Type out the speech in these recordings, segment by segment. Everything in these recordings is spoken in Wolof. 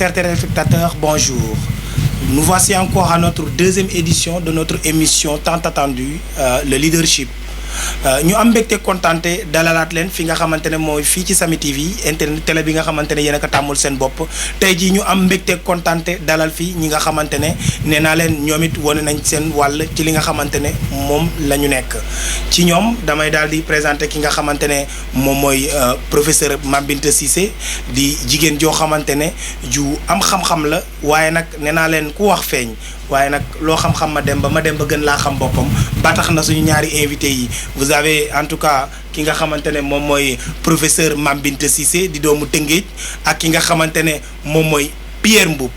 chers téléspectateurs, bonjour. Nous voici encore à notre deuxième édition de notre émission tant attendue, le leadership. ñu am mbégte contenté dalalaat leen fi nga xamante ne mooy fii ci Samy TV internet télé bi nga xamante ne yéen a ko tàmmul seen bopp tey jii ñu am mbégte contenté dalal fii ñi nga xamante ne nee naa leen ñoom it wane nañ seen wàll ci li nga xamante ne moom la ñu nekk ci ñoom damay daal di présenter ki nga xamante ne moom mooy professeur Mame Binta Cissé di jigéen joo xamante ne ju am xam-xam la waaye nag nee naa leen ku wax feeñ waaye nag loo xam-xam ma dem ba gën laa xam boppam ba tax na suñu ñaari invité yi vous avez en tout cas ki nga xamante ne moom mooy professeur Mame Binta Cissé di doomu Tëngéej ak ki nga xamante ne moom mooy Pierre Mboup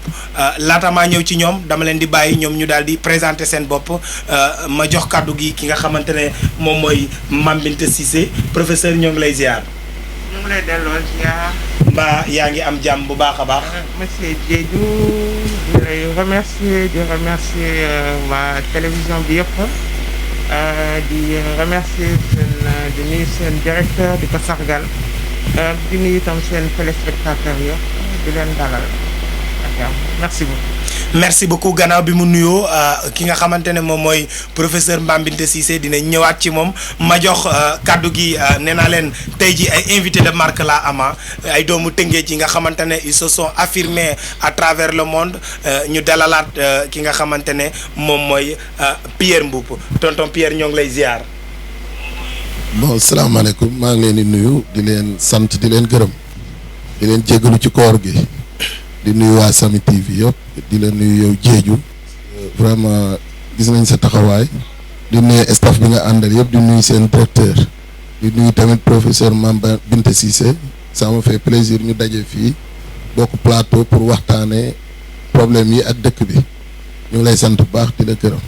laata maa ñëw ci ñoom dama leen di bàyyi ñoom ñu daal di présenter seen bopp ma jox kàddu gi ki nga xamante ne moom mooy Mame Binta Cissé professeur ñoo ngi lay ziar. ñu ngi lay delloo ziar. mbaa yaa ngi am jàmm bu baax a baax. monsieur Diédhiou di lay remercier waa télévision bi yëpp di remercier di nuyu seen directeur di ko sargal di nuyu itam seen téléspectateur yëpp di leen dalal ak jàmm merci beaucoup. merci beaucoup gannaaw bi mu nuyoo ki nga xamante ne moom mooy professeur Mame Binta Cissé dina ñëwaat ci moom ma jox kàddu gi nee naa leen tey ji ay invité de marque la ama ay doomu Tëngéej yi nga xamante ne ils se sont affirmés à travers le monde ñu dalalaat ki nga xamante ne moom mooy Pierre Mboup tonton Pierre ñoo ngi lay ziar. bon salaamaaleykum maa ngi leen di nuyu di leen sant di leen gërëm di leen jéggalu ci koor gi. di nuyu waa Samy TV yëpp di la nuyu yow Diédhiou vraiment gis nañ sa taxawaay di nuyu staff bi nga àndal yëpp di nuyu seen directeur di nuyu tamit professeur Mame Binta Cissé ça me fait plaisir ñu daje fii bokk plateau pour waxtaanee problème yi ak dëkk bi ñu ngi lay sant bu baax di la gërëm.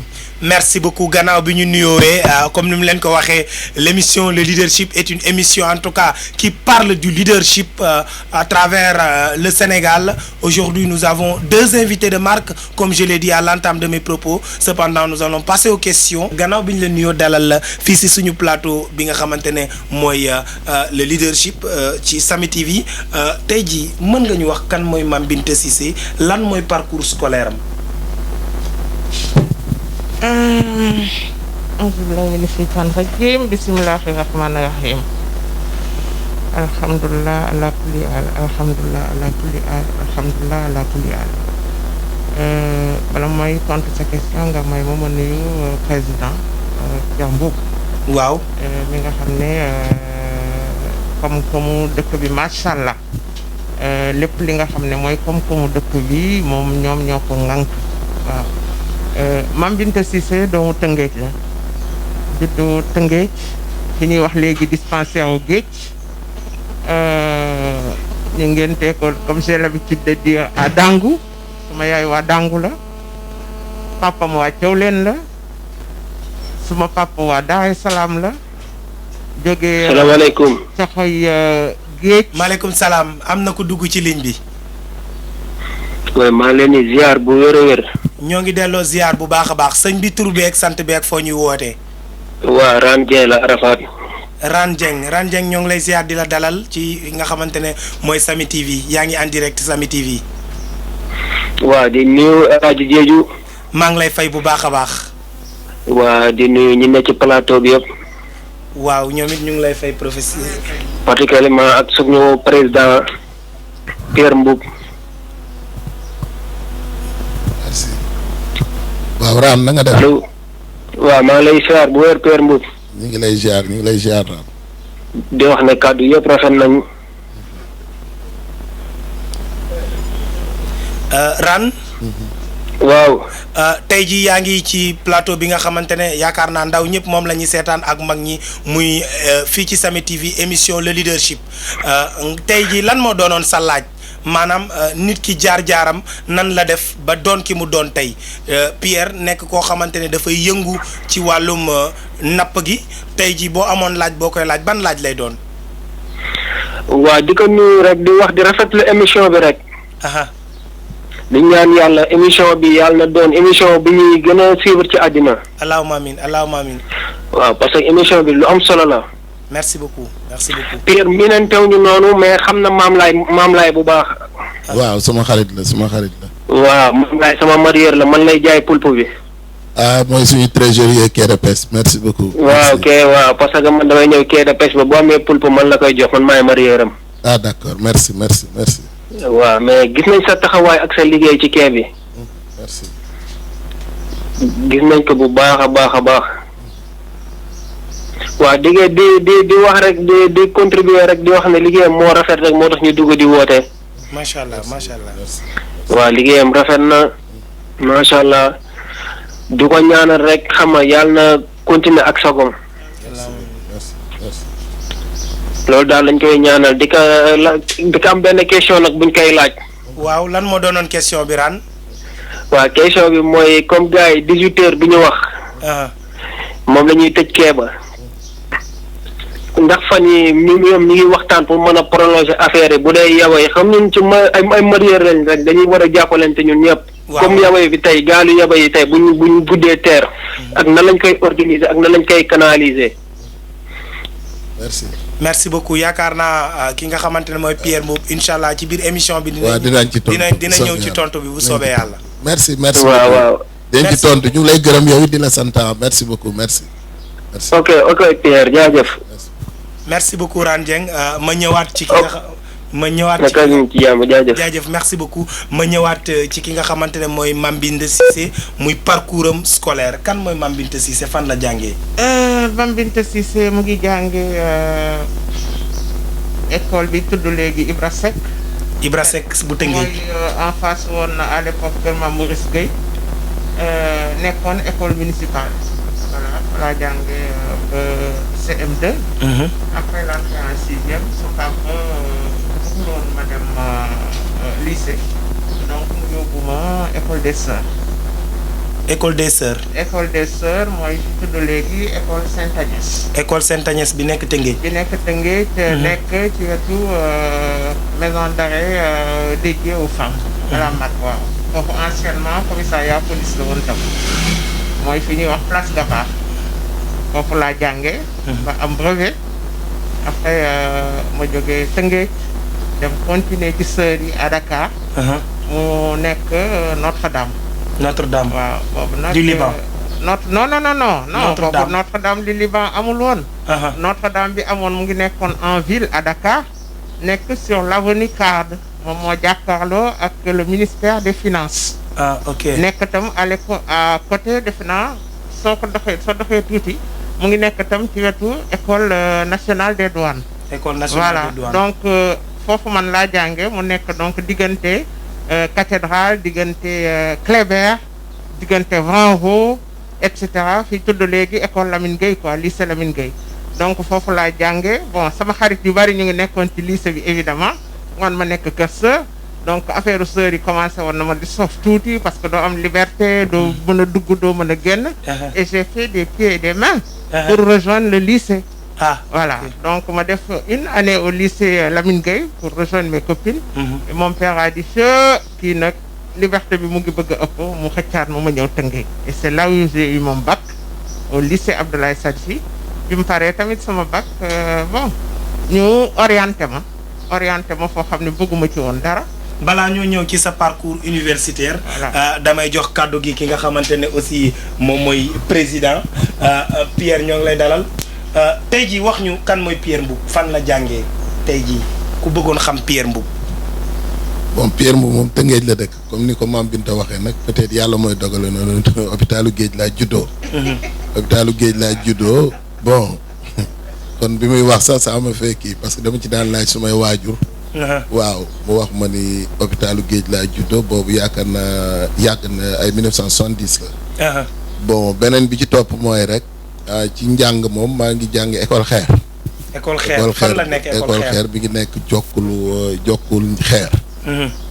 merci beaucoup gannaaw bi ñu nuyoowee comme ni mu leen ko waxee l'émission le leadership est une émission en tout cas qui parle du leadership à travers le Sénégal. Aujourd'hui nous avons deux invités de marque comme je l'ai dit à l'entame de mes propos cependant nous allons passer aux questions gannaaw bi ñu leen nuyoo dalal la fii si suñu plateau bi nga xamante ne mooy le leadership ci Samy TV tey jii mën nga ñu wax kan mooy Mame Binta Cissé lan mooy parcours scolaire am. auzubillahi mina shaytaani rajiim bismillahi rahmaani rahiim alhamdulilah ala kulli haal alhamdulilah ala kulli haal alhamdulilah ala kulli haal bala mooy tontu sa question nga may moom a nuyu président Pierre Mboup waaw mi nga xam ne koom-koomu dëkk bi macha allah lépp li nga xam ne mooy koom-koomu dëkk bi moom ñoom ñoo ko ŋànk waaw. Mame Binta Cissé doomu Tëngéej la juddu Tëngéej fi ñuy wax léegi dispensaire u Géej ñu ngénte ko comme j'ai l'habitude de dire à Dangu suma yaay waa Dangu la papam waa Thiawlène la suma papa waa Daaru Salaam la jógee salaamaaleykum coxoy Géej. maaleykum salaam am na ko dugg ci ligne bi. waaye maa leen di ziar bu wér a wér. ñoo ngi delloo ziar bu baax a baax sëñ bi tur beeg sant beeg foo ñuy wootee. waa Ran Dieng la Arafat. Ran Dieng ñoo ngi lay ziar di la dalal ci nga xamante ne mooy Samy TV yaa ngi en direct Samy TV. waa di nuyu El Hadj Diédhiou. maa ngi lay fay bu baax a baax. waa di nuyu ñi ne ci plateau bi yëpp. waaw ñoom it ñu ngi lay fay professeur. particulièrement ak suñu président Pierre Mboup. merci. waaw Ram na nga def. allo. waaw maa ngi lay ziar bu wér Pierre Mboup. ñu ngi lay ziar Ram. di wax ne kàddu yëpp rafet nañu. Ran. waaw. tey jii yaa ngi ci plateau bi nga xamante ne yaakaar naa ndaw ñëpp moom la ñuy seetaan ak mag ñi muy fii ci Samy TV émission le leadership tey jii lan moo doonoon sa laaj maanaam nit ki jaar-jaaram nan la def ba doon ki mu doon tey Pierre nekk koo xamante ne dafay yëngu ci wàllum napp gi tey jii boo amoon laaj boo koy laaj ban laaj lay doon. waa di ko nuyu rek di wax di rafetlu émission bi rek. di ñaan yàlla émission bi yàlla na doon émission bi ñuy gën a suivre ci àddina. allahumma amiin allahumma amiin. waaw parce que émission bi lu am solo la. merci beaucoup merci beaucoup. Pierre miinantew ñu noonu mais xam na maam laay bu baax. waaw sama xarit la. waaw man maay sama marieur la man lay jaay pulpe bi. ah mooy suñu trésorier quai de pêche merci beaucoup. waaw waaw parce que man damay ñëw quai de pêche ba boo amee pulpe man la koy jox man maay marieur am. ah d'accord merci. waaw mais gis nañ sa taxawaay ak sa liggéey ci quai bi. merci. gis nañ ko bu baax a baax. waaw di wax rek di contribuer rek di wax ne liggéeyam moo rafet rek moo tax ñu dugg di woote. macha allah. waaw liggéeyam rafet na macha allah du ko ñaanal rek xam nga yàlla na continuer ak sagom. loolu daal lañ koy ñaanal di ko am benn question nag buñ koy laaj. waaw lan moo doonoon question bi ran. waaw question bi mooy comme gars yi 18h bi ñu wax. moom la ñuy tëj keeba. ndax fan yi ñoom ñu ngi waxtaan pour mën a prolonger affaire yi bu dee yawa yi xam ñun ci ay marieur lañ rek dañuy war a jàppalante ñun ñëpp. comme yawa yi bi tey gaalu yawa yi tey buñ guddee teer ak nan lañ koy organiser ak nan lañ koy canaliser. merci beaucoup yaakaar naa ki nga xamante ne mooy Pierre Mboup incha allah ci biir émission bi. dinañ ci tontu dina ñëw ci tontu bi bu soobee yàlla. merci. waaw. dinañ ci tontu ñu ngi lay gërëm yow di la sant merci beaucoup merci. ok Pierre jaajëf. merci beaucoup Rane Dieng ma ñëwaat ci ki nga ma ñëwaat ci jaajëf merci beaucoup ma ñëwaat ci ki nga xamante ne mooy Mame Binta Cissé muy parcours am scolaire kan mooy Mame Binta Cissé fan la jàngee. Mame Binta Cissé mu ngi jàngee école bi tudd léegi Ibra Seck bu Tëngéej. mooy en face woon na à l'époque Kër Mame Maurice Gueye nekkoon école municipale. voilà jàngee CM2. Après l'entrée en sixième su papa bëggoon ma dem lycée donc mu yóbbu ma école des sœurs. école des sœurs mooy tudd léegi école Sainte-Agnès. école Sainte-Agnès bi nekk Tëngéej. nekk ci wetu maison d'arrêt dédiée aux femmes. de la mat waaw foofu anciennement commissariat police la woon tam mooy fi ñuy wax place Gapar. foofu laa jàngee. ba am brevet. après ma jógee Tëngéej dem continuer ci sœurs yi à Dakar. mu nekk Notre-Dame. waaw boobu nag. du Liban. non boobu Notre-Dame du Liban amul woon. Notre-Dame bi amoon mu ngi nekkoon en ville à Dakar. nekk sur l'avenue Cade moom moo jàkkaarloo ak le ministère des finances. nekk tam à l'école à côté defe naa soo doxee tuuti. mu ngi nekk tam ci wetu école nationale des douanes. des douanes donc foofu man laa jànge mu nekk donc diggante cathédrale diggante Kléber diggante Vanvo et cetera fi tudd léegi école Lamine Gueye quoi lycée Lamine Gueye. donc foofu laa jànge bon sama xarit yu bari ñu ngi nekkoon ci lycée bi évidemment man ma nekk kër sœur donc affaire sœurs yi commencé woon na ma di sof tuuti parce que doo am liberté doo mën a dugg doo mën a génn. et j'ai fait des pieds et des mains. pour rejoindre le lycée. Voilà donc ma def une année au lycée Lamine Gueye pour rejoindre mes copines. et mon père a dit kii nag liberté bi mu ngi bëgg a ëpp mu xëccaat ma ñëw Tëngéej. et c'est là où j'ai eu mon bac au lycée Abdoulaye Sadji bi mu paree tamit sama bac bon ñu orienté ma foo xam ne bëgguma ci woon dara. balaa ñoo ñëw ci sa parcours universitaire. damay jox kàddu gi ki nga xamante ne aussi moom mooy président Pierre ñoo ngi lay dalal tey jii wax ñu kan mooy Pierre Mboup fan la jàngee tey jii ku bëggoon xam Pierre Mboup. bon Pierre Mboup moom Tëngéej la dëkk comme ni ko Mame Binta waxee nag peut-être yàlla mooy dogale noonu hôpitalu Géej laa juddoo. hôpitalu Géej laa juddoo bon kon bi muy wax sax ça ma fee kii parce que dama ci daan laaj sumay waajur. waaw mu wax ma ni hôpitalu Géej laa juddoo boobu yaakaar naa yàgg na ay 1970 la. bon beneen bi ci topp mooy rek ci njàng moom maa ngi jàng école xeer. école fan la nekk école xeer bi ngi nekk jokkul xeer.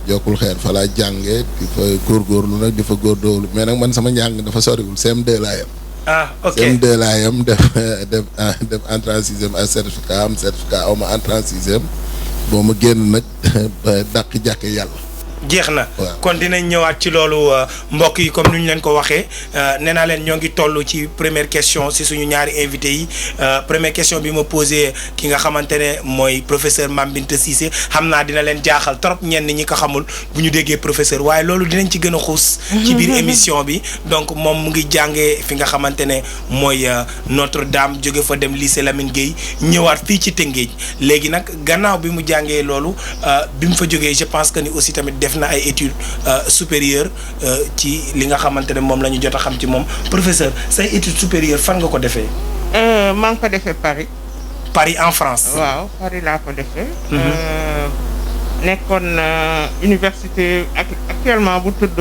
jokkul xeer fa laa jàngee di fa góorgóorlu nag di fa góorgóorlu mais nag man sama njàng dafa soriwul CM2 laa yem. ok CM2 laa yem def entrée en sixième ak certificat aw ma entrée en sixième. bon ma génn nag ba dàq jàkke yàlla. jeex na waaw. kon dinañ ñëwaat ci loolu mbokk yi comme ni ñu leen ko waxee nee naa leen ñoo ngi toll ci première question si suñu ñaari invité yi première question bi ma posé ki nga xamante ne mooy professeur Mame Binta Cissé xam naa dina leen jaaxal trop ñenn ñi ko xamul bu ñu déggee professeur waaye loolu dinañ ci gën a xuus ci biir émission bi donc moom mu ngi jàngee fi nga xamante ne mooy Notre-Dame jóge fa dem lycée Lamine Gueye ñëwaat fii ci Tëngéej léegi nag gannaaw bi mu jàngee loolu bi mu fa jógee je pense que ni aussi tamit def na ay études supérieures ci li nga xamante ne moom la ñu jot a xam ci moom professeur say études supérieures fan nga ko defee. maa ngi ko defee Paris. Paris en France. waaw Paris laa ko defee. nekkoon université actuellement bu tudd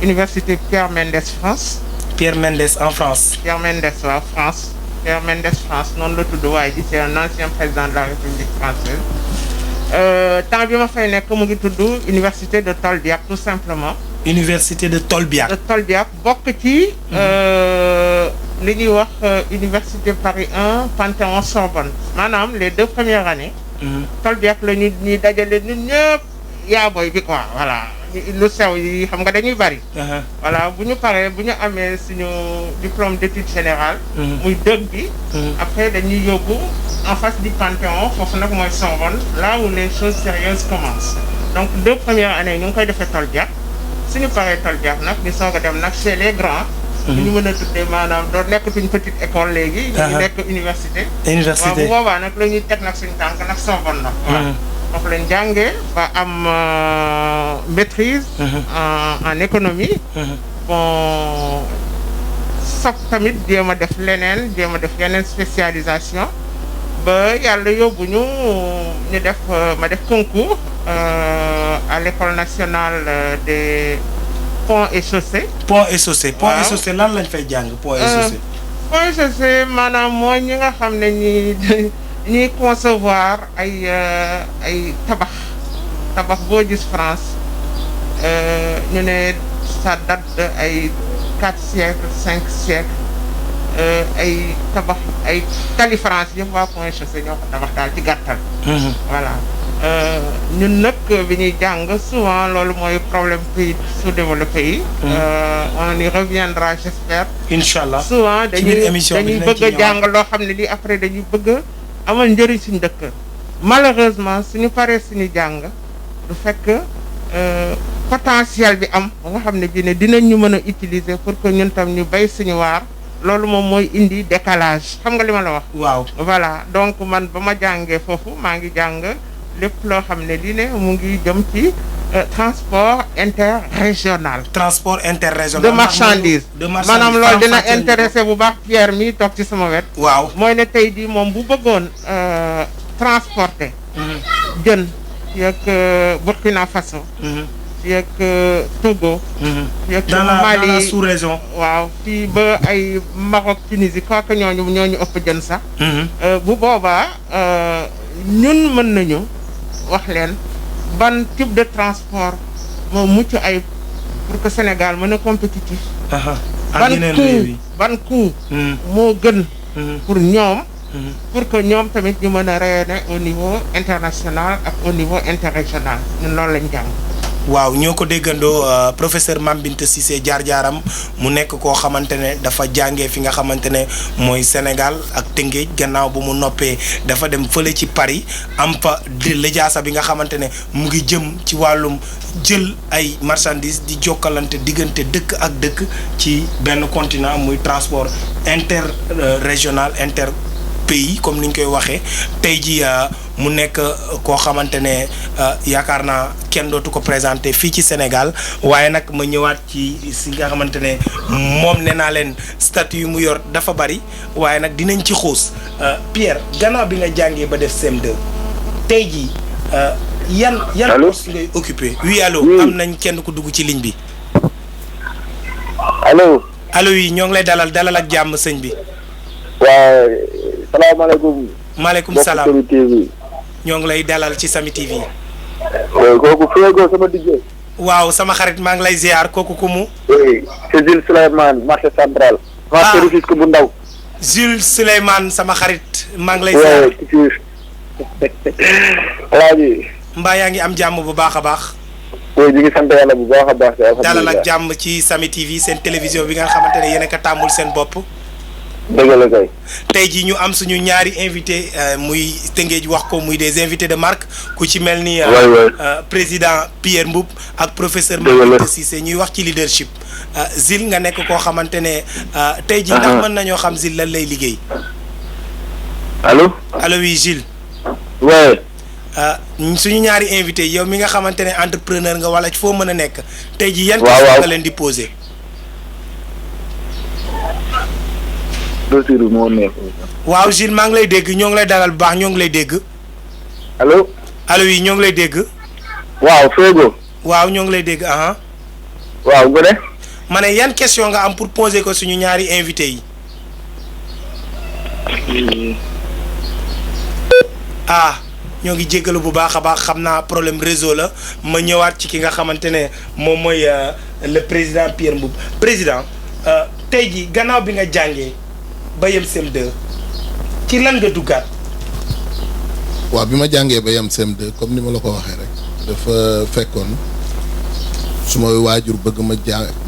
université Pierre Mendès France. Pierre Mendès en France. Pierre Mendès waaw France. Pierre Mendès France noonu la tudd waaye ji c'est un ancien président de la République française. temps bi ma fay nekk mu ngi tudd université de Tolbiac tout simplement. Université de Tolbiac. de Tolbiac bokk ci. li ñuy wax université Paris 1 Panthéon Sorbonne maanaam les 2 premières années. Tolbiac la ñuy dajale ñun ñëpp yaa booy bi quoi voilà lu sew yi xam nga dañuy bari. voilà bu ñu paree bu ñu amee suñu diplôme d'études générales. muy dëgg bi. après dañuy yóbbu en face du Panthéon foofu nag mooy Sorbonne là où les choses sérieuses commencent donc 2 premières années ñu ngi koy defee Tolbiac suñu paree Tolbiac nag ñu soog a dem nag chez les grands. ñu mën a tuddee maanaam doo nekkatuñ petite école léegi. ñu nekk université. université waaw bu boobaa nag la ñuy teg nag suñu tànk nag Sorbonne la. waaw foofu lañ jàngee ba am maîtrise. en économie. bon soog tamit jéem a def leneen jéem a def yeneen spécialisation ba yàlla yóbbu ñu def ma def concours à l'école nationale des. Pont et chaussée. Pont et chaussée. Pont et chaussée lan lañ fay jàng pont et chaussée. Pont et chaussée maanaam mooy ñi nga xam ne ñuy concevoir ay tabax boo gis France ñu ne ça date de ay 4 siècles 5 siècles ay tabax ay tali France yëpp waa Pont et chaussée ñoo ko tabax daal ci gàttal. voilà. ñun nag bi ñuy jàng souvent loolu mooy problème pays sous-développé yi. on y reviendra j'espère. Inch'Allah souvent dañuy bëgg a jàng loo xam ne lii après dañuy bëgg a amal njëriñ suñu dëkk. malheureusement suñu paree suñu jàng du fekk potentiel bi am ba nga xam ne bii ne dinañ ñu mën a utiliser pour que ñun tam ñu bay suñu waar. loolu moom mooy indi décalage xam nga li ma la wax. waaw voilà donc man ba ma jàngee foofu maa ngi jàng. lépp loo xam ne lii ne mu ngi jëm ci transport interrégional. transport interrégional. de marchandise. maanaam loolu dina intéressé bu baax Pierre mi toog ci sama wet. waaw mooy ne tey jii moom bu bëggoon transporter. jën yeeg Burkina Faso. yeeg Togo. yeeg Mali dans la sous-région. waaw fii ba ay Maroc Tunisie quoi que ñooñu ëpp jën sax. bu boobaa ñun mën nañu. wax leen ban type de transport moo mucc ay pour que Sénégal mën a compétitif. ban coût moo gën. pour ñoom. pour que ñoom tamit ñu mën a rayonner au niveau international ak au niveau interrégional ñun loolu lañ jàng. waaw ñoo ko déggandoo professeur Mame Binta Cissé jaar-jaaram mu nekk koo xamante ne dafa jàngee fi nga xamante ne mooy Sénégal ak Tëngéej gannaaw bu mu noppee dafa dem fële ci Paris am fa lijaasa bi nga xamante ne mu ngi jëm ci wàllum jël ay marchandises di jokkalante diggante dëkk ak dëkk ci benn continent muy transport interrégional interpays comme ni ñu koy waxee tey ji mu nekk koo xamante ne yaakaar naa kenn dootu ko présenté fii ci Sénégal waaye nag ma ñëwaat ci si nga xamante ne moom nee naa leen statut yu mu yor dafa bari waaye nag dinañ ci xuus Pierre gannaaw bi nga jàngee ba def CM2 tey jii yan poste ngay occupé. oui allo am nañ kenn ku dugg ci ligne bi. allo yi ñoo ngi lay dalal ak jàmm sëñ bi. waaw salaamaaleykum. maaleykum salaam ñoo ngi lay dalal ci Samy TV. kooku Fuego sama DJ. waaw sama xarit maa ngi lay ziar kooku ku mu. oui c'est Jules Souleymane marché central. marché Rufisque bu ndaw. Jules Souleymane sama xarit maa ngi lay ziar. alaaji. mbaa yaa ngi am jàmm bu baax a baax. oui ñu ngi sant yàlla bu baax a baax. dalal ak jàmm ci Samy TV seen télévision bi nga xamante ne yéen a ko tàmmul seen bopp. dëgg la kay. tey jii ñu am suñu ñaari invité muy Tëngéej wax ko muy des invités de marque ku ci mel ni. président Pierre Mboup ak professeur Malick Cissé ñuy wax ci leadership. Zil nga nekk koo xamante ne tey jii ndax mën nañoo xam Zil lan lay liggéey. allo. allo oui Gilles. oui. suñu ñaari invité yow mi nga xamante ne entrepreneur nga wala foo mën a nekk tey jii yan question nga leen di poser. waaw Gilles maa ngi lay dégg ñoo ngi lay dalal bu baax ñoo ngi lay dégg. allo. allo oui ñoo ngi lay dégg. waaw Fégo. waaw ñoo ngi lay dégg waaw Gode. ma ne yan question nga am pour poser ko suñu ñaari invité yi. ñoo ngi jéggalu bu baax a baax xam naa problème réseau la ma ñëwaat ci ki nga xamante ne moom mooy le président Pierre Mboup président tey ji gannaaw bi nga jàngee ba yem CM2 ci lan nga duggaat. waaw bi ma jàngee ba yem CM2 comme ni ma la ko waxee rek dafa fekkoon su ma waajur bëgg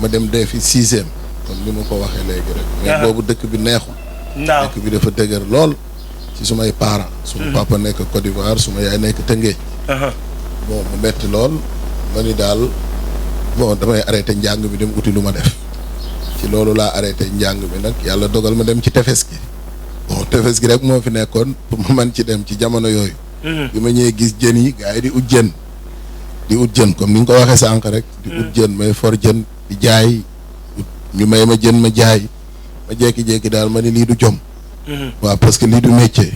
ma dem defi 6e comme ni ma ko waxee léegi rek. mais boobu dëkk bi neexul. dëkk bi dafa dëgër lool. ci sumay parents. suma papa nekk Côte d'Ivoire suma yaay nekk Tëngéej. bon mu metti lool ma ni daal bon damay arrêté njàng bi dem uti lu ma def ci loolu laa arrêté njàng bi nag yàlla dogal ma dem ci tefes gi bon tefes gi rek moo fi nekkoon pour ma mën ci dem ci jamono yooyu. bi ma ñëwee gis jën yi gars yi di ut jën comme ni nga ko waxee sànq rek. di ut jën may for jën di jaay ñu may ma jën ma jaay ma jékki-jékki daal ma ni lii du jom. waaw parce que lii du métier.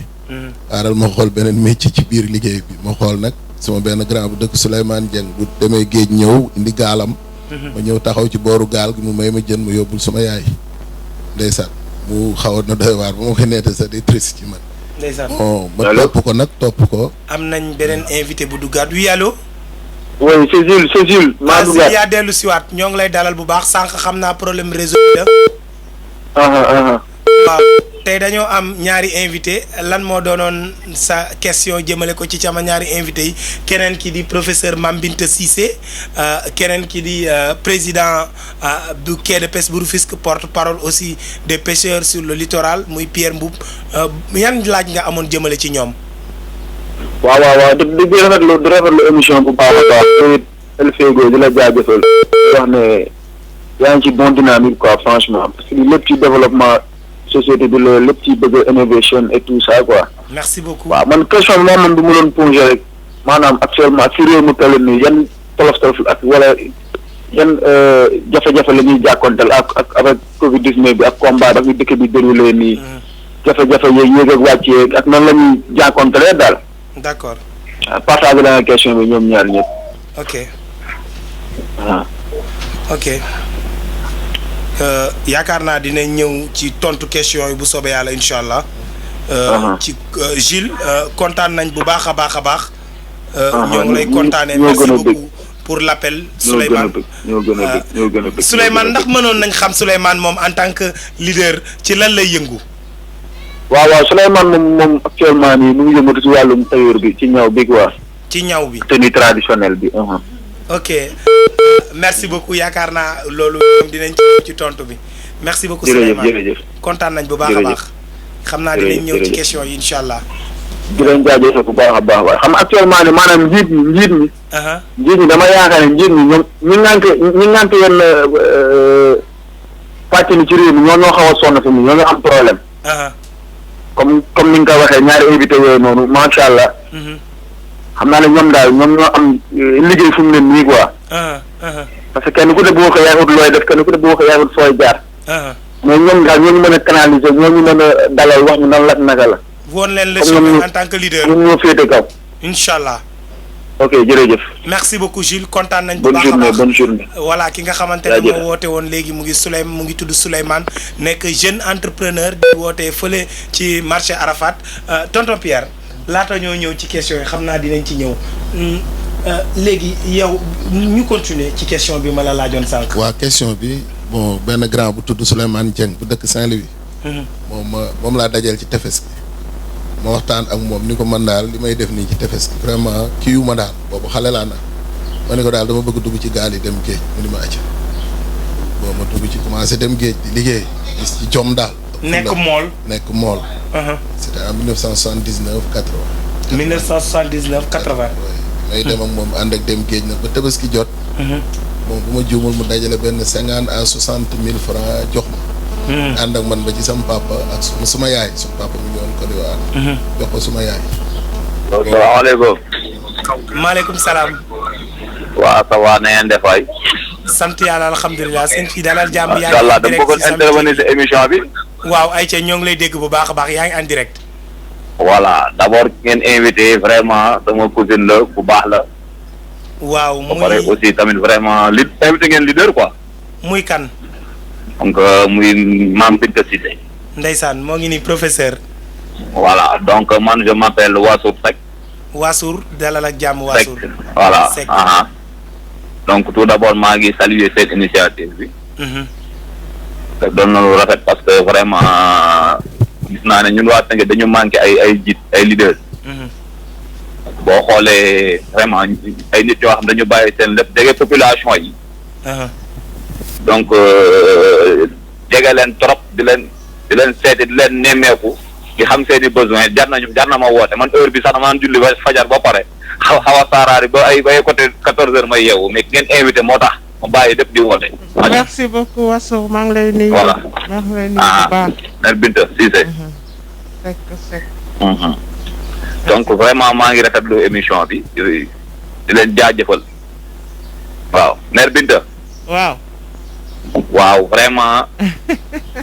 aaral ma xool beneen métier ci biir liggéey bi ma xool nag sama benn grand bu dëkk Souleymane Dieng bu demee géej ñëw indi gaalam. ma ñëw taxaw ci booru gaal gi mu may ma jën ma yóbbul sama yaay. ndeysaan mu xawoon na doy waar ba ma koy neete sax di triste ci man. ndeysaan bon ma topp ko. am nañ beneen invité bu duggaat oui allo. oui c'est Jules. maa duggaat yaa dellu siwaat ñoo ngi lay dalal bu baax sànq xam naa problème réseau bi la. waaw tey dañoo am ñaari invité lan moo doonoon sa question jëmale ko ci sama ñaari invité yi keneen ki di professeur Mame Binta Cissé keneen ki di président du quai de pêche bu Rufisque porte-parole aussi des pêcheurs sur le littoral muy Pierre Mboup yan laaj nga amoon jëmale ci ñoom. waaw di rafetlu émission bu baax a baax El Fégo di la jaajëfal wax ne yaa ngi ci bon dynamique quoi franchement parce que lépp ci développement société bi la lépp ci bëgg innovation et tout ça quoi. merci beaucoup waaw man question bi man du ma doon posé rek maanaam actuellement ak fi réew mu toll nii yan tolof-tolof ak wala yan jafe-jafe la ñuy jàkkonteel ak avec Covid 19 bi ak combat ak dëkk bi déroulé nii. jafe-jafe yéeg ak wàcc yeeg ak nan la ñuy jàkkoontelee daal. d'accord. partage la question bi ñoom ñaar ñëpp. ok. ok. yaakaar naa dina ñëw ci tontu question yi bu soobee yàlla incha allah. ci Gilles kontaan nañ bu baax a baax a baax. ñoo ngi lay kontaanee merci beaucoup pour l'appel. Souleymane ñoo gën a bëgg Souleymane ndax mënoon nañ xam Souleymane moom en tant que leader ci lan lay yëngu. waaw Souleymane moom actuellement nii mu ngi yëngatu ci wàllum tailleur bi ci ñaw bi quoi. ci ñaw bi tenue traditionnelle bi. ok merci beaucoup yaakaar naa loolu dinañ ci tontu bi merci beaucoup. jërëjëf kontaan nañ bu baax a baax. xam naa dinañ ñëw ci question yi incha allah. di leen jaajëfal bu baax a baax waaye xam actuellement ni maanaam njiit ñi dama yaakaar ne njiit ñi ñoom ñi ngànk yenn pàcc ni ci réew mi ñoo xaw a sonn fi mu ñoo am problème. comme ni nga ko waxee ñaari invité yooyu noonu macha allah. xam naa ne ñoom daal ñoom ñoo am liggéey fu mu ne nii quoi. parce que kenn ku ne boo ko yaay ut looy def kenn ku ne boo ko yaay ut fooy jaar. mais ñoom daal ñoo ñu mën a canaliser ñoo ñu mën a dalal wax ñu nan la naka la. woon leen le chemin en tant que leader. ñoom ñoo féete kaw. incha allah. ok jërëjëf. merci beaucoup Gilles kontaan nañ bu baax a baax bonne journée. voilà ki nga xamante ne moo woote woon léegi mu ngi tudd Souleymane nekk jeune entrepreneur di woote fële ci marché Arafat tonton Pierre laata ñoo ñëw ci question yi xam naa dinañ ci ñëw léegi yow ñu continuer ci question bi ma la laajoon sànq. waa question bi bon benn grand bu tudd Souleymane Dieng bu dëkk Saint-Louis. moom laa dajal ci tefes gi. ma waxtaan ak moom ni ko man daal li may def nii ci tefes gi vraiment kii yu ma daal boobu xale laa na ma ne ko daal dama bëgg dugg ci gaal yi dem géej mu ni ma acca bon ma dugg ci commencé dem géej di liggéey gis ci jom daal. nekk mool. c'était en 1979 80. 1979 80. may dem ak moom ànd ak dem géej nag ba tabaski jot. bon bu ma juumul mu dajale benn 50 à 60 000 francs jox ma. ànd ak man ba ci sama papa ak suma yaay suma papa mu ngi woon Côte d'Ivoire. jox ko suma yaay. salaamaaleykum. maaleykum salaam. waaw ça va na ngeen def waay. sant yàlla alhamdulilah seen fii dalal jàmm. yaa ngi en direct dama bëggoon intervenir si émission bi. waaw Aïcha ñoo ngi lay dégg bu baax a baax yaa ngi en direct. voilà d'abord ngeen invité vraiment sama cousine la bu baax la. waaw muy ba pare aussi tamit vraiment li invité ngeen leader quoi. muy kan. donc muy Mame Binta Cissé. ndeysaan moo ngi ni professeur. voilà donc man je m'appelle Wassour Seck. Wassour dalal ak jàmm Wassour. Seck voilà. donc tout d'abord maa ngi saluer cette initiative bi. te doon na lu rafet parce que vraiment gis naa ne ñun waa Tëngéej dañu manqué ay jiit ay leaders. boo xoolee vraiment ay nit yoo xam dañu bàyyi seen lépp jege population yi. donc jege leen trop di leen seeti di leen nemmeeku di xam seen i besoin jar na ma woote man heure bi sax dama julli ba fajar ba pare xaw a saaraari ba ay côté 14h may yeewu mais ngeen invité moo tax ma bàyyi lépp di woote. merci beaucoup Wassour maa ngi lay nuyu. voilà maa ngi lay nuyu bu baax. Mère Binta Cissé. Seck. donc vraiment maa ngi rafetlu émission bi di leen jaajëfal waaw Mère Binta. waaw vraiment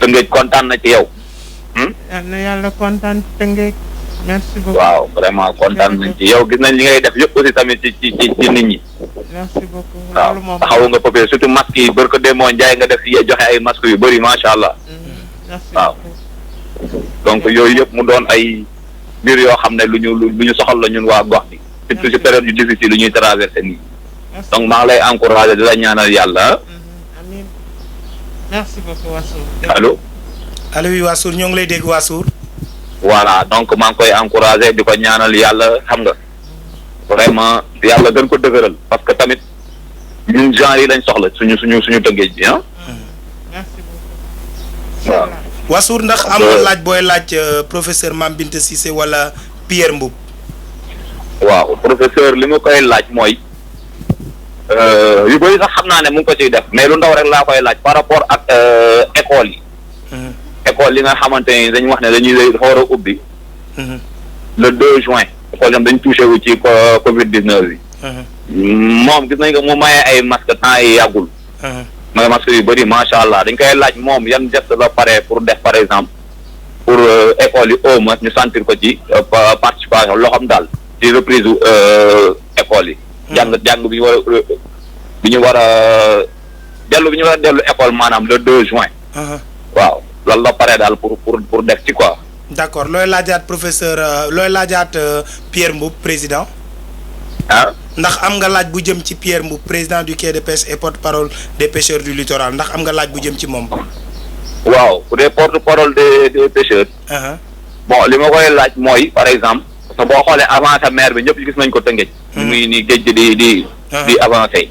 Tëngéej kontaan na ci yow. yal na yàlla kontaan Tëngéej. merci beaucoup waaw vraiment kontaan nañ ci yow gis nañ li ngay def yëpp aussi tamit ci nit ñi. merci beaucoup. waaw taxawu nga popé surtout masque yi bër ko demoo Njaay nga def joxe ay masque yu bëri macha allah. waaw donc yooyu yëpp mu doon ay mbir yoo xam ne lu ñu soxal la ñun waa gox bi surtout ci période yu difficile lu ñuy traversé nii. donc maa ngi lay encouragé di la ñaanal yàlla. amiin merci beaucoup Wassour. allo. allo oui Wassour ñoo ngi lay dégg Wassour. voilà donc maa ngi koy encouragé di ko ñaanal yàlla xam nga vraiment yàlla gën ko dëgëral parce que tamit ñun genre yi lañ soxla suñu Tëngéej bi ah. merci beaucoup. waaw. Wassour ndax am nga laaj booy laaj professeur Mame Binta Cissé wala Pierre Mboup. waaw professeur li ma koy laaj mooy yu bëri sax xam naa ne mu ngi ko ciy def mais lu ndaw rek laa koy laaj par rapport ak école yi. école yi nga xamante ni dañu wax ne dañuy dafa war a ubbi. le 2 juin. école yi dañ touché wu ci Covid 19 bi. moom gis nañ ko mu maye ay masques temps yi yàggul. mooy masques yu bëri macha allah dañ koy laaj moom yan geste la pare pour def par exemple pour école yi au moins ñu sentir ko ci participation loo xam daal ci reprise école yi. jàng bi ñu war a dellu école maanaam le 2 juin. waaw loolu la pare daal pour def ci quoi. d'accord looy laajaat professeur looy laajaat Pierre Mboup président. ndax am nga laaj bu jëm ci Pierre Mboup président du quai de pêche et porte-parole des pêcheurs du littoral ndax am nga laaj bu jëm ci moom. waaw pour des porte-parole des pêcheurs. bon li ma koy laaj mooy par exemple parce que boo xoolee avancé maire bi ñëpp gis nañ ko Tëngéej. muy ni géej gi di avancé.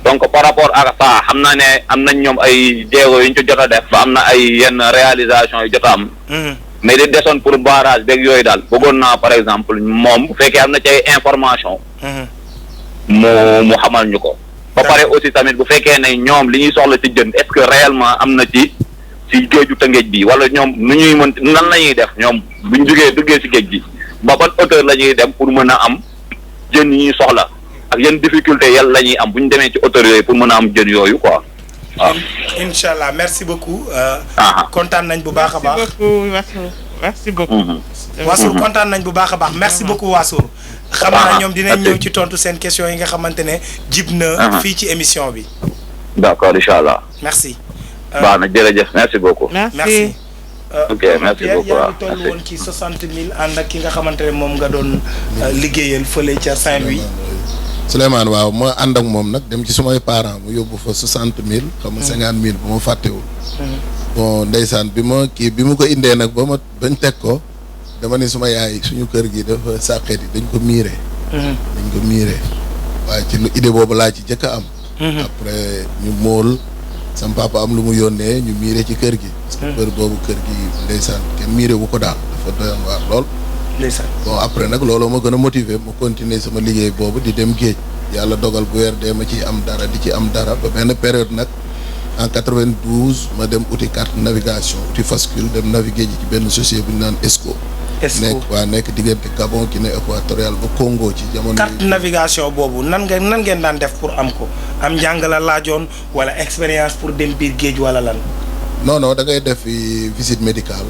donc par rapport ak ça xam naa ne am nañ ñoom ay jéego yu ñu ci jot a def ba am na ay yenn réalisation yu jot a am. mais di desoon pour barrage beeg yooyu daal bëggoon naa par exemple moom bu fekkee am na ci ay information mu xamal ñu ko. ba pare aussi tamit bu fekkee ne ñoom li ñuy soxla ci jën est-ce que réellement am na ci géeju Tëngéej bi wala ñoom nu ñuy mën nan la ñuy def ñoom buñ duggee ci géej gi ba ban hauteur la ñuy dem pour mën a am jën yi ñuy soxla ak yenn difficulté yàlla la ñuy am bu ñu demee ci hauteur yooyu pour mën a am jën yooyu quoi. waaw incha allah merci beaucoup. kontaan nañ bu baax a baax. merci beaucoup. Wassour kontaan nañ bu baax a baax merci beaucoup Wassour. xam naa ñoom dinañ ñëw ci tontu seen question yi nga xamante ne jib na. fii ci émission bi. d'accord incha allah. merci. baax na jërëjëf merci beaucoup. merci. ok merci beaucoup yaa ngi toll woon ci 60 000 ànd ak ki nga xamante ne moom nga doon liggéeyal fële ca Saint-Louis. Souleymane waaw ma ànd ak moom nag dem ci sumay parents mu yóbbu fa 60 000 xam nga 50 000 bu ma fàttewul. bon ndeysaan bi ma ko indee nag bañ teg ko dama ne suma yaay suñu kër gi dafa sàqet yi dañ ko miire. waaye ci idée boobu laa ci jëkk a am. après ñu mool sama papa am lu mu yónnee ñu miire ci kër gi. parce que kër boobu kër gi ndeysaan kenn miire wu ko daal dafa doyoon waar lool. ndeysaan bon après nag looloo ma gën a motiver ma continuer sama liggéey boobu di dem géej yàlla dogal bu weer dee ma ci am dara di ci am dara ba benn période nag en 92 ma dem uti carte navigation uti fascule dem naviguer ji ci benn société bu ñu naan ESCO. nekk diggante Gabon Guinée équatoriale ba Congo ci jamono. carte navigation boobu nan ngeen daan def pour am ko am njàng la laajoon wala expérience pour dem biir géej wala lan. non da ngay def visite médicale.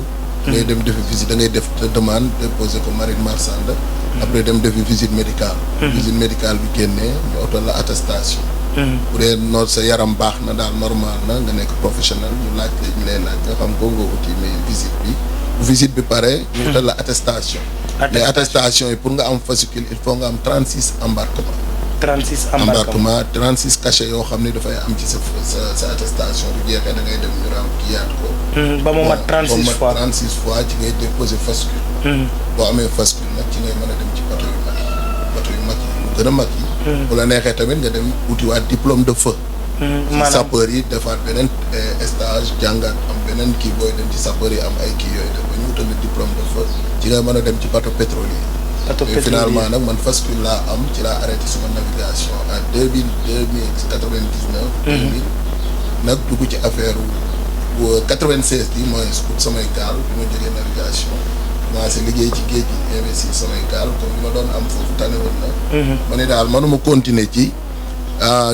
ngay dem defi visite da ngay def demande déposer ko marine marchande. après dem defi visite médicale. visite médicale bi génnee ñu oto la attestation. bu dee noor sa yaram baax na daal normal na nga nekk professionnel ñu laaj ñu lay laaj nga xam ko nga uti mais visite bi. bu visite bi pare. ñu utal la attestation. mais attestation yi pour nga am fascicule il faut nga am 36 embarquement. 36 embarquement 36 cachets yoo xam ne dafay am ci sa attestation bu jeexee da ngay dem ñu raam kiyaat ko. ba mu mat 36 fois 36 fois ci ngay déposer fascicule. boo amee fascicule nag ci ngay mën a dem ci bateau yu mag yi mu gën a mag yi. bu la neexee tamit nga dem utiwaat diplôme de feu. maanaam sapeur yi defaat beneen stage jàngaat am beneen kii booy dem ci sapeur yi am ay kii yooyu def ba ñu utal diplôme de feu ci ngay mën a dem ci bateau pétrolier. et finalement nag man fascicule laa am ci laa arrêté suma navigation en 2099. nag dugg ci affaire bu 96 bi mooy ut samay gaal bi ma jógee navigation commencé liggéey ci géej gi investir samay gaal comme li ma doon am foofu tane woon na. ma ne daal manuma continuer ci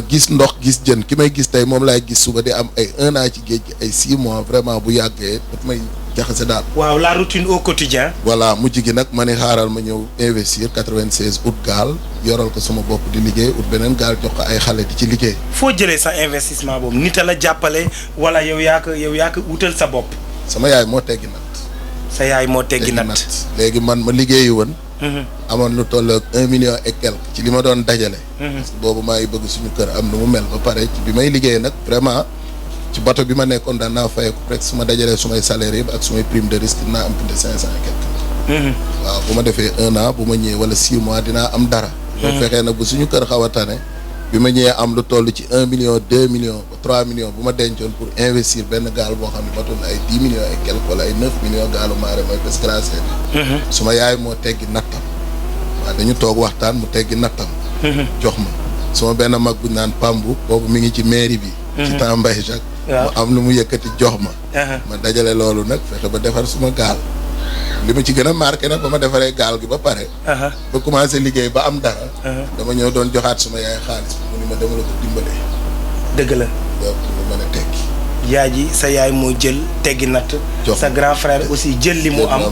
gis ndox gis jën ki may gis tey moom laay gis suba di am ay 1 an ci géej gi ay 6 mois vraiment bu yàggee daf may jaxase daal. waaw la routine au quotidien. voilà mujj gi nag ma ne xaaral ma ñëw investir 96 ut gaal yoral ko sama bopp di liggéey ut beneen gaal jox ko ay xale di ci liggéey. foo jëlee sa investissement boobu nit a la jàppale wala yow yaa ko wutal sa bopp. sama yaay moo teggi nat. sa yaay moo teggi nat léegi man ma liggéeyi woon. amoon lu toll ak 1 million et quelque ci li ma doon dajale. parce que boobu maa ngi bëgg suñu kër am nu mu mel ba pare ci bi may liggéey nag vraiment. ci bateau bi ma nekkoon daan naa fayeeku presque su ma dajalee sumay salaire yëpp ak sumay prime de risque dinaa am plus de 500 et quelque. waaw bu ma defee 1 an bu ma ñëwee wala 6 mois dinaa am dara. boo fexee nag bu suñu kër xaw a tane bi ma ñëwee am lu toll ci 1 million 2 millions ba 3 millions bu ma dencoon pour investir benn gaal boo xam ne bateau na ay 10 millions et quelque wala ay 9 millions gaalu maare mooy pes glacé bi. suma yaay moo teggi nattam. waaw dañu toog waxtaan mu teggi nattam. jox ma suma benn mag bu ñu naan Pambu boobu mi ngi ci mairie bi. ci temps Mbaye Jacques. mu am lu mu yëkkati jox ma. ma dajale loolu nag fexe ba defar suma gaal. li ma ci gën a marqué nag ba ma defaree gaal gi ba pare. ba commencé liggéey ba am dara. dama ñëw doon joxaat suma yaay xaalis mu ni ma dama la ko dimbalee. dëgg la. donc mu mën a tekki. yaay ji sa yaay moo jël teggi natt. sa grand frère aussi jël li mu am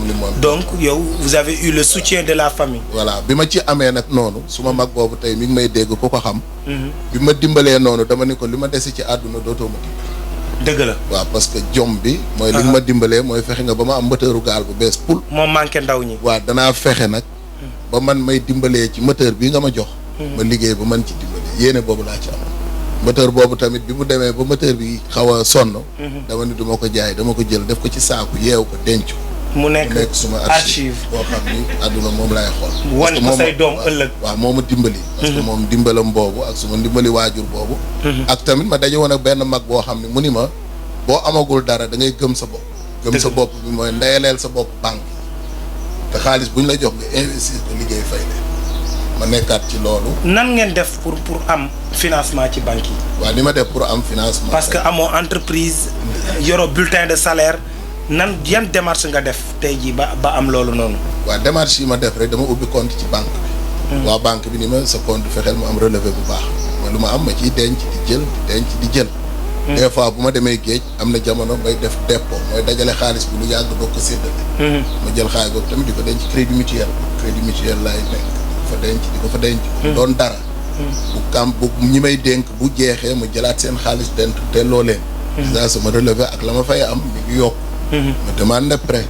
donc yow vous avez eu le soutien de la famille. voilà bi ma ci amee nag noonu suma mag boobu tey mi ngi may dégg ku ko xam. bi ma dimbalee noonu dama ni ko li ma dese ci àdduna dootoo ma dimbali. dëgg la waaw parce que jom bi. mooy li nga ma dimbalee mooy fexe nga ba ma am moteuru gaal bu bees pour. moo manqué ndaw ñi. waaw danaa fexe nag. ba man may dimbalee ci moteur bii nga ma jox. ma liggéey ba man ci dimbalee yéene boobu laa ci am. moteur boobu tamit bi mu demee ba moteur bi xaw a sonn. dama ni duma ko jaay dama ko jël def ko ci saaku yeew ko denc ko. mu nekk suma archive boo xam ni àdduna moom laay xool. wane ko say doom ëllëg. waaw moo ma dimbali. parce que moom dimbalam boobu ak suma dimbali waajur boobu. ak tamit ma daje woon ak benn mag boo xam ne mu ni ma boo amagul dara da ngay gëm sa bopp. gëm sa bopp bi mooy ndeyaleel sa bopp banque te xaalis bu ñu la jox nga investir ko liggéey fay leen ma nekkaat ci loolu. nan ngeen def pour am financement ci banque yi. waaw ni ma def pour am financement. parce que amoo entreprise yoroo bulletin de salaire nan yan démarche nga def tey jii ba am loolu noonu. waaw démarche yi ma def rek dama ubbi compte ci banque bi. waa banque bi ni ma sa compte fexeel mu am relevé bu baax ma lu ma am ma ciy denc di jël di denc di jël. des fois bu ma demee géej am na jamono may def dépôt mooy dajale xaalis bi lu yàgg doo ko séddale. ma jël xaalis boobu tamit di ko denc crédit mutuel laay nekk di ko fa denc. doon dara. bu ñi may dénk bu jeexee ma jëlaat seen xaalis delloo leen. déjà sama relevé ak la ma fay am mi ngi yokk. ma demande prêt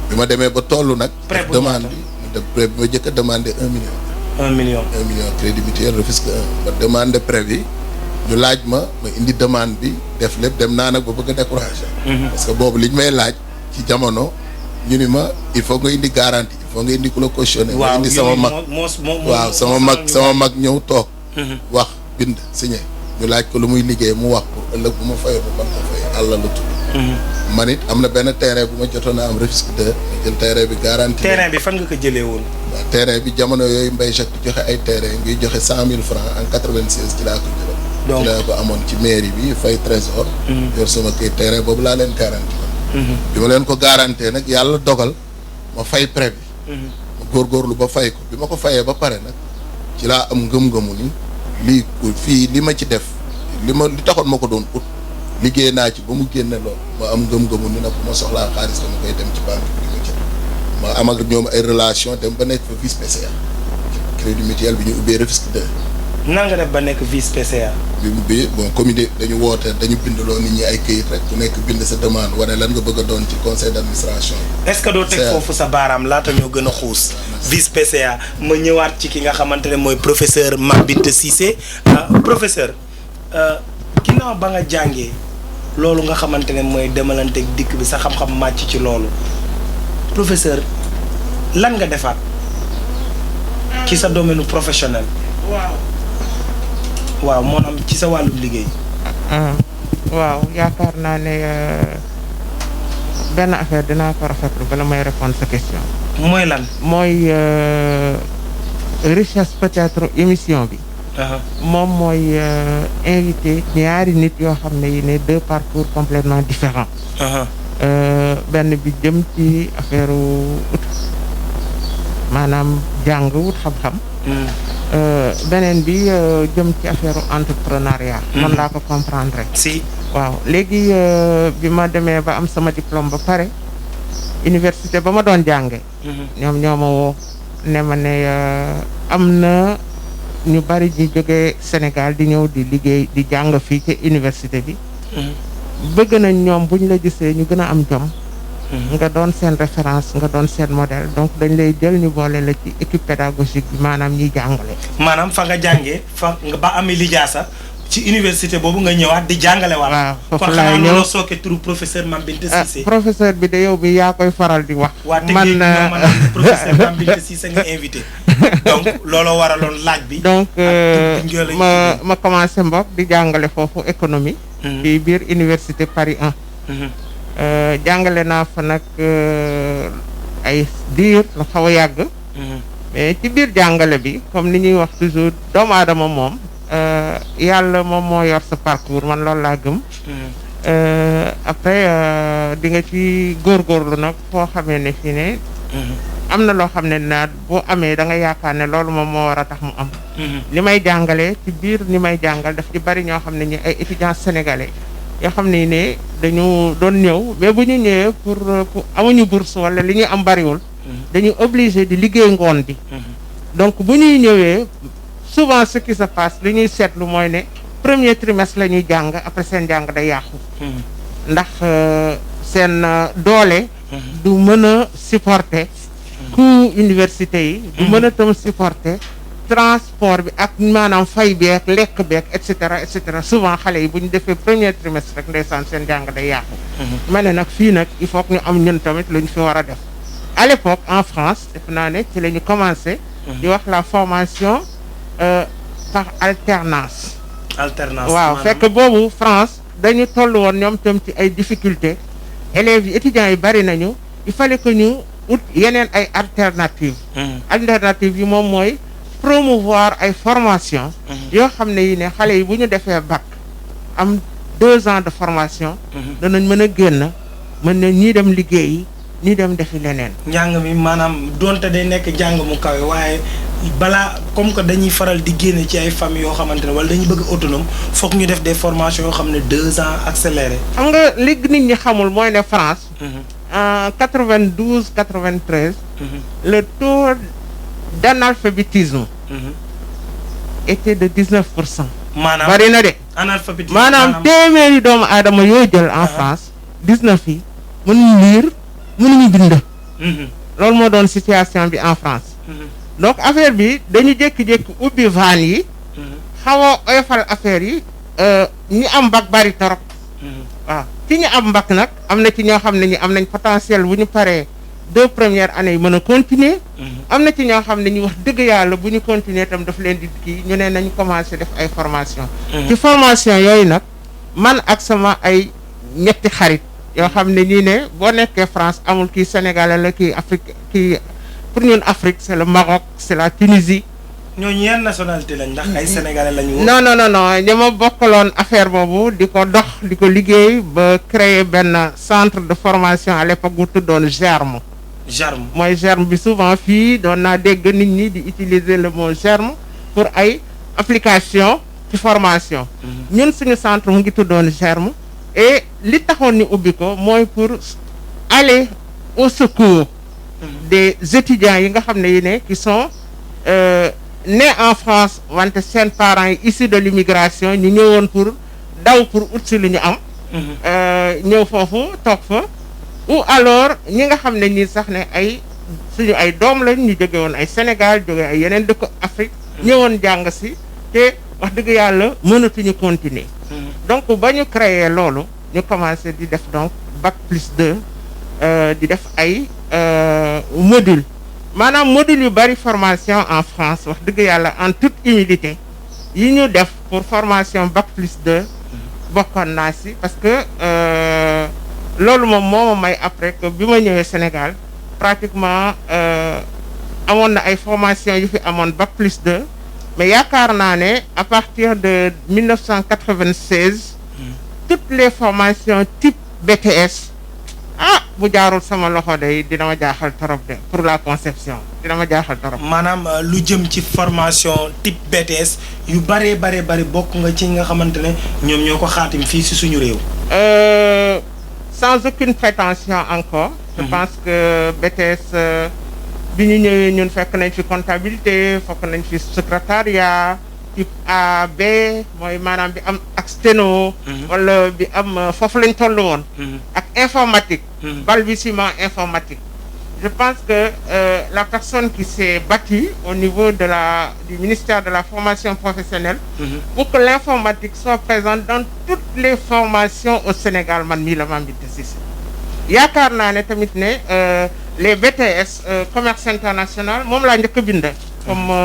bi ma demee ba toll nag. prêt bu demande bi ma jëkk a demandé 1 million. 1 million crédit mutuel Rufisque 1 ma demande prêt bi. ñu laaj ma indi demande bi def lépp dem naa nag ba bëgg a découragé. parce que boobu liñ may laaj ci jamono ñu ni ma il faut nga indi garantie il faut nga indi ku la cautionné. nga indi sama mag waaw sama mag ñëw toog. wax bind signé ñu laaj ko lu muy liggéey mu wax pour ëllëg bu ma fayoo ba man ko fay àll la tudd. man it am na benn terrain bu ma jotoon a am Rufisque 2 ma jël terrain bi garanti. terrain bi fan nga ko jëlee woon. waaw terrain bi jamono yooyu Mbaye Jacques di joxe ay terrain ngi joxe 100 000 francs en 96 ci laa ko jëloon. donc ci laa ko amoon ci mairie bi fay trésor. yor sama kii terrain boobu laa leen garanti woon. bi ma leen ko garanté nag yàlla dogal ma fay prêt bi. ma góorgóorlu ba fay ko bi ma ko fayee ba pare nag ci laa am ngëm-ngëmu ni lii fii li ma ci def li taxoon ma ko doon ut liggéey naa ci ba mu génne lool ma am ngëm-ngëmu ni nag bu ma soxlaa xaalis dama koy dem ci banque bi di ko jël ma am ak ñoom ay relation dem ba nekk fa vice PCA crédit mutuel bi ñu ubbee Rufisque 2. nan nga def ba nekk vice PCA. bi mu ubbee bon comité dañu woote dañu bindaloo nit ñi ay këyit rek ku nekk bind sa demande wane lan nga bëgg a doon ci conseil d'administration yi. est-ce que doo teg foofu sa baaraam laata ñoo gën a xuus. vice PCA ma ñëwaat ci ki nga xamante ne mooy professeur Mambinte Cissé professeur ginnaaw ba nga jàngee loolu nga xamante ne mooy demalanteeg dikk bi sa xam-xam màcc ci loolu professeur lan nga defaat ci sa domaine professionnel. waaw moo am ci sa wàllum liggéey. waaw yaakaar naa ne benn affaire dinaa ko rafetlu bala may répondre sa question. mooy lan. mooy richesse peut-être émission bi. moom mooy invité ñaari nit yoo xam ne yi ne deux parcours complètement différents. benn bi jëm ci affaire ut maanaam jàng wut xam-xam. beneen bi jëm ci affaire entrepreneuriat. man laa ko comprendre rek. si waaw léegi bi ma demee ba am sama diplôme ba pare université ba ma doon jànge ñoom ñoo ma woo ne ma ne am na ñu bari ñu jógee Sénégal di ñëw di liggéey di jàng fii ci université bi. bëgg nañ ñoom bu ñu la gisee ñu gën a am jom. nga doon seen référence nga doon seen modèle donc dañ lay jël ñu boole la ci équipe pédagogique bi maanaam ñiy jàngale. maanaam fa nga jàngee fa nga ba amee lijaasa ci université boobu nga ñëwaat di jàngale waat. waaw foofu kon laay xanaa ñëw looloo sooke turu professeur Mambinte Cissé. professeur bi de yow bi yaa koy faral di wax. man professeur Mambinte Cissé nga invité. donc looloo waraloon laaj bi. donc ma commencé mbokk di jàngale foofu économie. ci biir université Paris 1. jàngale naa fa nag ay diir lu xaw a yàgg. mais ci biir jàngale bi comme ni ñuy wax toujours doomu aadama moom yàlla moom moo yor sa parcours man loolu laa gëm. après di nga ci góorgóorlu nag foo xamee ne fii ne. am na loo xam ne naat boo amee da nga yaakaar ne loolu moom moo war a tax mu am. li may jàngale ci biir ni may jàngal daf ci bari ñoo xam ne ñi ay étudiants sénégalais. yoo xam ne dañu doon ñëw mais bu ñu ñëwee pour amuñu bourse wala li ñuy am bariwul. dañu obligé di liggéey ngoon bi. donc bu ñuy ñëwee souvent ce qui se passe li ñuy seetlu mooy ne premier trimestre la ñuy jàng après seen jàng day yàqu. ndax seen doole. du mën a supporter. coût université yi. du mën a tam supporter. transport bi ak maanaam fay beek lekk beek et cetera souvent xale yi bu ñu defee premier trimestre rek ndeysaan seen jàng day yàqu. ma ne nag fii nag il faut que ñu am ñun tamit lu ñu fi war a def. à l'époque en France def naa ne ci la ñu commencé. di wax la formation par alternance. alternance waaw fekk boobu France dañu toll woon ñoom tam ci ay difficultés élèves yi étudiants yi bari nañu il fallait que ñu ut yeneen ay alternatives. alternatives yi moom mooy. promouvoir ay formation yoo xam ne yi ne xale yi bu ñu defee bac am 2 ans de formation danañ mën a génn mën na ñii dem liggéeyi ñii dem defi leneen. njàng mi maanaam donte day nekk njàng mu kawe waaye balaa comme que dañuy faral di génne ci ay famille yoo xamante ne wala dañuy bëgg autonome foog ñu def des formations yoo xam ne 2 ans accéléré. xam nga li nit ñi xamul mooy ne France en 92 93 le taux d'analphabétisme était de 19%. maanaam bari na de. analphabétisme maanaam téeméeri doomu aadama yoo jël en France 19 yi mënuñu lire mënuñu bind. loolu moo doon situation bi en France. donc affaire bi dañu jékki-jékki ubbi vannes yi. xaw a oyofal affaire yi. ñi am bac bari torop. waaw ci ñu am bac nag am na ci ñoo xam ne ñi am nañ potentiel bu ñu paree 2 premières années yi mën a continuer. am na ci ñoo xam ne ñu wax dëgg yàlla bu ñu continuer itam daf leen di kii ñu ne nañu commencé def ay formation ci formation yooyu nag man ak sama ay ñetti xarit yoo xam ne ñii ne boo nekkee France amul kii Sénégalais la kii Afrique kii pour ñun Afrique c'est le Maroc c'est la Tunisie. ñooñu yan nationalité lañ ndax ay sénégalais lañu woon. non ñi ma bokkaloon affaire boobu di ko dox di ko liggéey ba créer benn centre de formation à l'époque bu tuddoon germe. mooy germe bi souvent fii doon naa dégg nit ñi di utiliser le mot germe pour ay application ci formation. ñun suñu centre mu ngi tuddoon germe et li taxoon ni ubbi ko mooy pour aller au secours des étudiants yi nga xam ne yi ne qui sont nés en France wante seen parents yi issus de l'immigration ñu ñëwoon pour daw pour ut si lu ñu am ñëw foofu toog fa ou alors ñi nga xam ne ñii sax ne ay suñu ay doom lañ ñu jóge woon ay Sénégal jóge ay yeneen dëkk Afrique ñëwoon jàng si te wax dëgg yàlla mënatuñu continuer donc ba ñu créer loolu ñu commencé di def donc bac+2 di def ay module maanaam module yu bari formation en France wax dëgg yàlla en toute humilité yi ñu def pour formation bac+2 bokkoon naa si parce que loolu moom moo ma may après que bi ma ñëwee Sénégal pratiquement amoon na ay formation yu fi amoon bac+2 mais yaakaar naa ne à partir de 1996 toutes les formations type BTS bu jaarul sama loxo day dina ma jaaxal trop de pour la conception dina ma jaaxal trop. maanaam lu jëm ci formation type BTS yu bari bokk nga ci nga xamante ne ñoom ñoo ko xaatim fii si suñu réew. Sans aucune prétention encore. Je pense que BTS bi ñu ñëwee ñun fekk nañ fi comptabilité fekk nañ fi secrétariat type A B mooy maanaam bi am ak sténo. wala bi am foofu lañ toll woon. ak informatique. balbutiement informatique. Je pense que la personne qui s'est battue au niveau de du ministère de la formation professionnelle pour que l'informatique soit présente dans toutes les formations au Sénégal man mii la Mame Binta Cissé yaakaar naa ne tamit ne les BTS commerce international moom laa njëkk a bind comme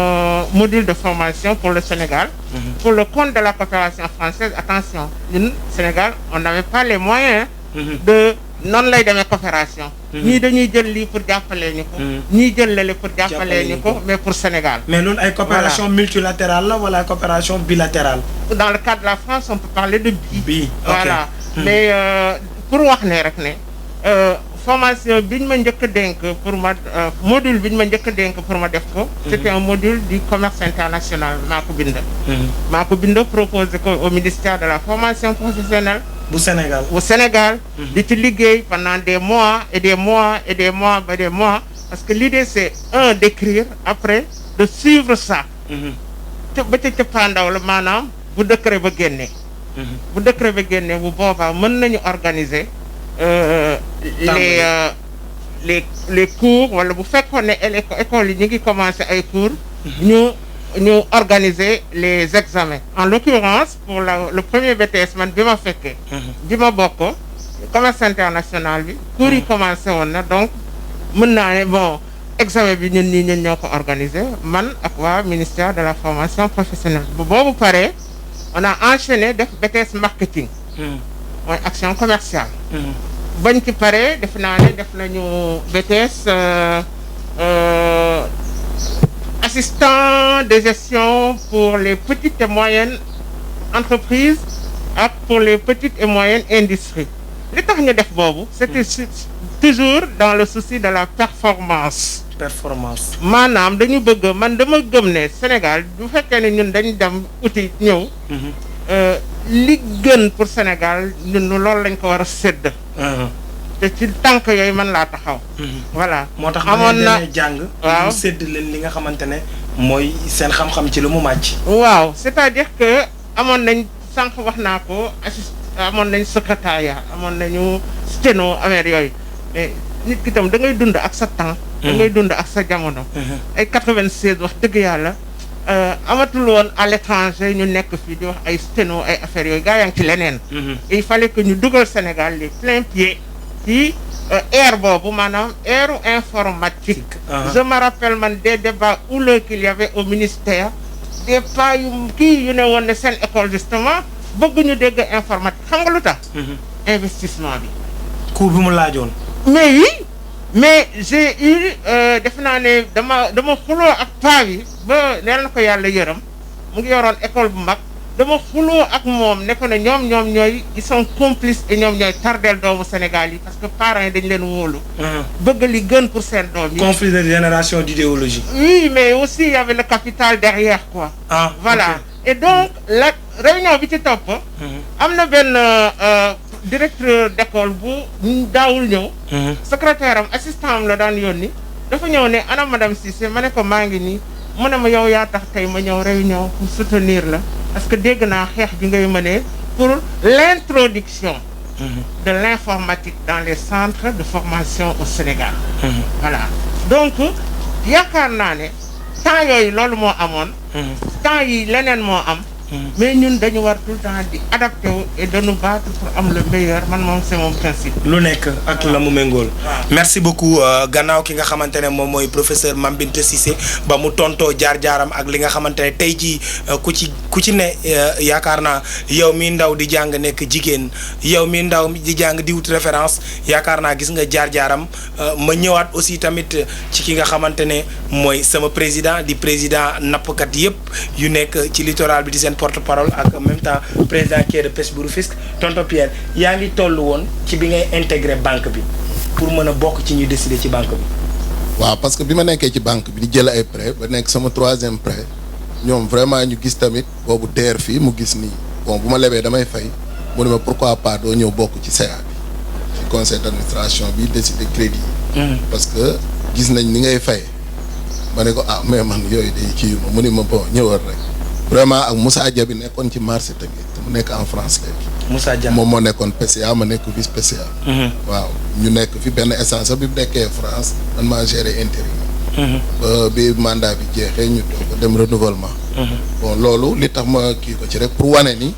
module de formation pour le Sénégal pour le compte de la coopération française. Attention ñun Sénégal on n'avait pas les moyens de noonu lay demee coopération ñii dañuy jël lii pour jàppalee ñu ko ñii jël lale pour jàppalee ñu ko mais pour Sénégal. mais loolu ay coopération multilatérale la wala coopération bilatérale. Dans le cas de la France on peut parler de bi voilà mais pour wax ne rek ne formation bi ñu ma njëkk a dénk pour ma module bi ñu ma njëkk a dénk pour ma def ko c'était un module du commerce international maa ko bind proposé ko au ministère de la formation professionnelle bu Sénégal au Sénégal di ci liggéey pendant des mois et des mois et des mois ba des mois parce que l'idée c'est d'écrire après de suivre ça ba ca cëppaandaw la maanaam bu décret ba génnee bu boobaa mën nañu organiser les cours wala bu fekkoon ne école yi ñu ngi commencer ay cours ñu organiser les examens. En l'occurrence pour le premier BTS man bi ma fekkee bi ma bokk commerce international bi cours yi commencé woon na donc mën naa ne bon examen bi ñun ñoo ko organiser man ak waa ministère de la formation professionnelle bu boobu paree on a enchaîné def BTS marketing mooy action commerciale bañ ci paree def naa ne def nañu BTS assistant de gestion pour les petites et moyennes entreprises ak pour les petites et moyennes industries li tax ñu def boobu c'était toujours dans le souci de la performance maanaam dañu bëgg man dama gëm ne Sénégal bu fekkee ne ñun dañ dem uti ñëw li gën pour Sénégal ñun loolu lañ ko war a sédd te ci tànk yooyu man laa taxaw voilà moo tax amoon na jàng waaw sédd leen li nga xamante ne mooy seen xam-xam ci lu mu màcc waaw c'est-à-dire que amoon nañ sànq wax naa ko amoon nañ secrétariat amoon nañu sténo affaire yooyu mais nit ki tam da ngay dund ak sa temps da ngay dund ak sa jamono ay 96 wax dëgg yàlla amatul woon à l'étranger ñu nekk fii di wax ay sténo ay affaires yooyu gaa yaa ngi ci leneen il fallait que ñu dugal Sénégal les plein pied ci ère boobu maanaam ère informatique. Je me rappelle man des débats houleux qu'il y avait au ministère des pas yu kii yu ne woon ne seen école justement bëgg ñu dégg informatique xam nga lu tax. investissement bi. cours bi mu laajoon. mais oui mais j'ai eu defe naa ne dama xuloo ak paa bi ba neel na ko yàlla yërëm mu ngi yoroon école bu mag dama xuloo ak moom ne ko ne ñoom ñooy ils sont complices et ñoom ñooy tardeel doomu Sénégal yi parce que parents yi dañ leen wóolu. bëgg li gën pour seen doom yi. conflit de génération d'idéologie. oui mais aussi il y avait le capital derrière quoi. Voilà okay. Et donc la réunion bi ci topp. am na benn directeur d'école bu daawul ñëw. secrétaire am assistant am la daan yónni dafa ñëw ne ana madame Cissé ma ne ko maa ngi nii mu ne ma yow yaa tax tey ma ñëw réunion pour soutenir la parce que dégg naa xeex bi ngay mënee pour l'introduction de l'informatique dans les centres de formation au Sénégal. Voilà donc yaakaar naa ne temps yooyu loolu moo amoon. temps yi leneen moo am. mais ñun dañu war tout le temps di adapté wu et de nous battre pour am le meilleur man moom c'est mon principe. lu nekk ak la mu méngool. merci beaucoup gannaaw ki nga xamante ne moom mooy professeur Mame Binta Cissé ba mu tontoo jaar-jaaram ak li nga xamante ne tey jii ku ci ne yaakaar naa yow mi ndaw di jàng nekk jigéen yow mi ndaw di jàng di wut référence yaakaar naa gis nga jaar-jaaram ma ñëwaat aussi tamit ci ki nga xamante ne mooy sama président di président nappkat yëpp yu nekk ci littoral bi di seen porte-parole ak en même temps président quai de pêche bu Rufisque tonton Pierre yaa ngi toll woon ci bi ngay intégrer banque bi pour mën a bokk ci ñuy décider ci banque bi. waaw parce que bi ma nekkee ci banque bi di jël ay prêt ba nekk sama 3e prêt ñoom vraiment ñu gis tamit boobu DER fii mu gis nii bon bu ma lebee damay fay mu ne ma pourquoi pas doo ñëw bokk ci CA bi ci conseil d'administration bi décider crédit yi. parce que gis nañ ni ngay fay ma ne ko mais man yooyu day kii ma mu ne ma bon ñëwal rek. vraiment ak Moussa Dia bi nekkoon ci marché tamit mu nekk en France léegi. Moussa Dia moom moo nekkoon PCA ma nekk vice PCA. waaw ñu nekk fi benn essence bi mu nekkee France man maa géré intérim. ba bi mandat bi jeexee ñu doog dem renouvellement. bon loolu li tax ma kii ko ci rek pour wane ni.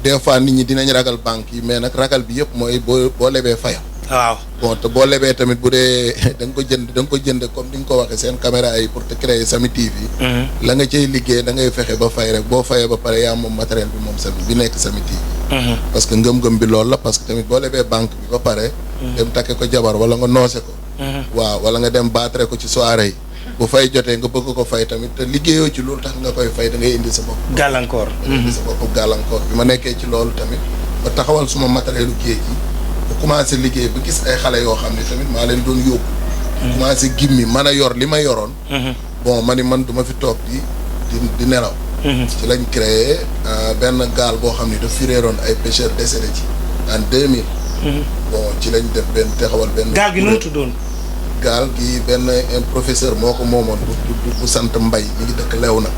des fois nit ñi dinañ ragal banque yi mais nag ragal bi yëpp mooy boo lebee fayal. waaw bon te boo lebee tamit bu dee da nga ko jënd comme ni nga ko waxee seen caméra yi pour te créer Samy TV. la nga cay liggéey da ngay fexe ba fay rek boo fayee ba pare yaa moom matériel bi moom Samy bi nekk Samy TV. parce que ngëm-ngëm bi loolu la parce que tamit boo lebee banque bi ba pare. dem takke ko jabar wala nga noose ko. waaw wala nga dem baatre ko ci soirée yi. bu fay jotee nga bëgg ko fay tamit te liggéeyoo ci loolu tax nga koy fay da ngay indi sa bopp. gàllankoor. indi sa bopp gàllankoor bi ma nekkee ci loolu tamit ba taxawal suma matériel géej gi. bu commencé liggéey ba gis ay xale yoo xam ne tamit maa leen doon yóbbu. commencé gimmi mën a yor li ma yoroon. bon ma ni man du ma fi toog di nelaw. ci lañ créé benn gaal boo xam ne daf fi réeroon ay pêcheurs décédés ci en 2000. bon ci lañ def benn taxawal benn. gaal gi nu mu tuddoon. gaal gi benn professeur moo ko moomoon bu sant Mbay mi ngi dëkk Léona.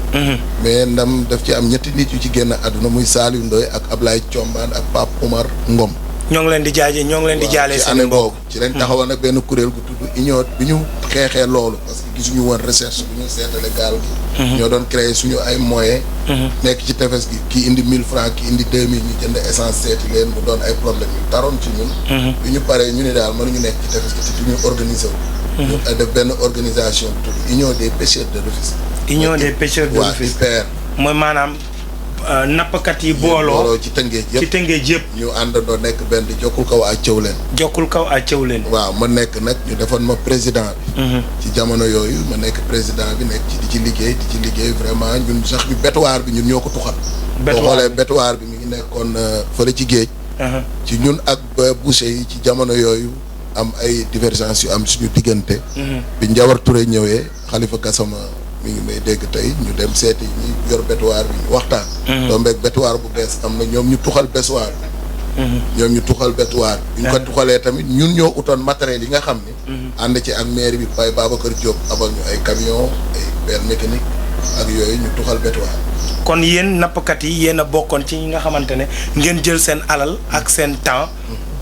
mais ndam daf ci am ñetti nit yu ci génn àdduna muy Saliou Ndoye ak Ablaye Thiombane ak Pape Oumar Ngom. ñoo ngi leen di jaale ci année boobu ci lañ taxawal nag benn kuréel gu tudd union bi ñu xeexee loolu parce que gisuñu woon recherche bu ñu seetale gaal gi. ñoo doon créer suñu ay moyens. nekk ci tefes gi kii indi 1000 francs kii indi 2000 ñu jënd essence seeti leen mu doon ay problème yu taroon ci ñun. bi ñu paree ñu ne daal mënuñu nekk ci tefes gi te duñu organiser wu. ñu def benn organisation bu tudd union des pêcheurs de Rufisque. union des pêcheurs de Rufisque mooy maanaam. nappkat yi booloo ci Tëngéej yëpp ñu àndandoo nekk benn di jokkul kaw ak cëw leen waaw ma nekk nag ñu defoon ma président bi ci jamono yooyu ma nekk président bi nekk ci di ci liggéey vraiment ñun sax ñu bétuwaar bi ñun ñoo ko tuxal boo xoolee bétuwaar bi mi ngi nekkoon fële ci géej ci ñun ak boucher yi ci jamono yooyu am ay divergence yu am suñu diggante bi Njawar Touré ñëwee Khalifa Gassama mi ngi may dégg tey ñu dem seeti ñi yor bétuwaar bi ñu waxtaan. tombeeg bétuwaar bu bees am na ñoom ñu tuxal bétuwaar bi. ñoom ñu tuxal bétuwaar bi. ñu ko tuxalee tamit ñun ñoo utoon matériel yi nga xam ni. ànd ci ak mairie bi Baye Babacar Diop abal ñu ay camion ay pelle mécanique ak yooyu ñu tuxal bétuwaar. kon yéen nappkat yi yéen a bokkoon ci ñi nga xamante ne ngeen jël seen alal ak seen temps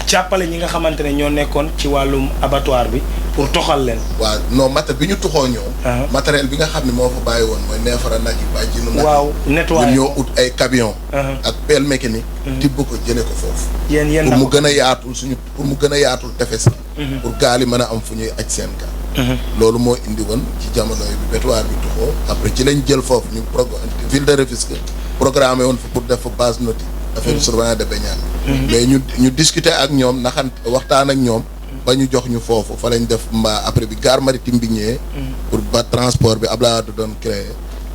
jàppale ñi nga xamante ne ñoo nekkoon ci wàllum abattoir bi pour toxal leen. waaw non matériel bi ñu tuxoo ñoom. matériel bi nga xam ne moo fa bàyyi woon mooy neefara nag yi bàyyi jinu nag. waaw nettoyé ñun ñoo ut ay camion ak pelle mécanique. tibb ko jëlee ko foofu. yéen pour mu gën a yaatul pour mu gën a yaatul tefes yi. pour gaal yi mën a am fu ñuy aj seen gaal. loolu moo indi woon ci jamono yi bi bétuwaar bi tuxoo après ci lañ jël foofu ñu ville de Rufisque programmé woon fa pour def fa base nautique. affaire surveillance de baignade. mais ñu discuter ak ñoom naxan waxtaan ak ñoom. ba ñu jox ñu foofu fa lañ def mbaa après bi gare maritime bi ñëwee. pour ba transport bi Abdoulaye Wade doon créé.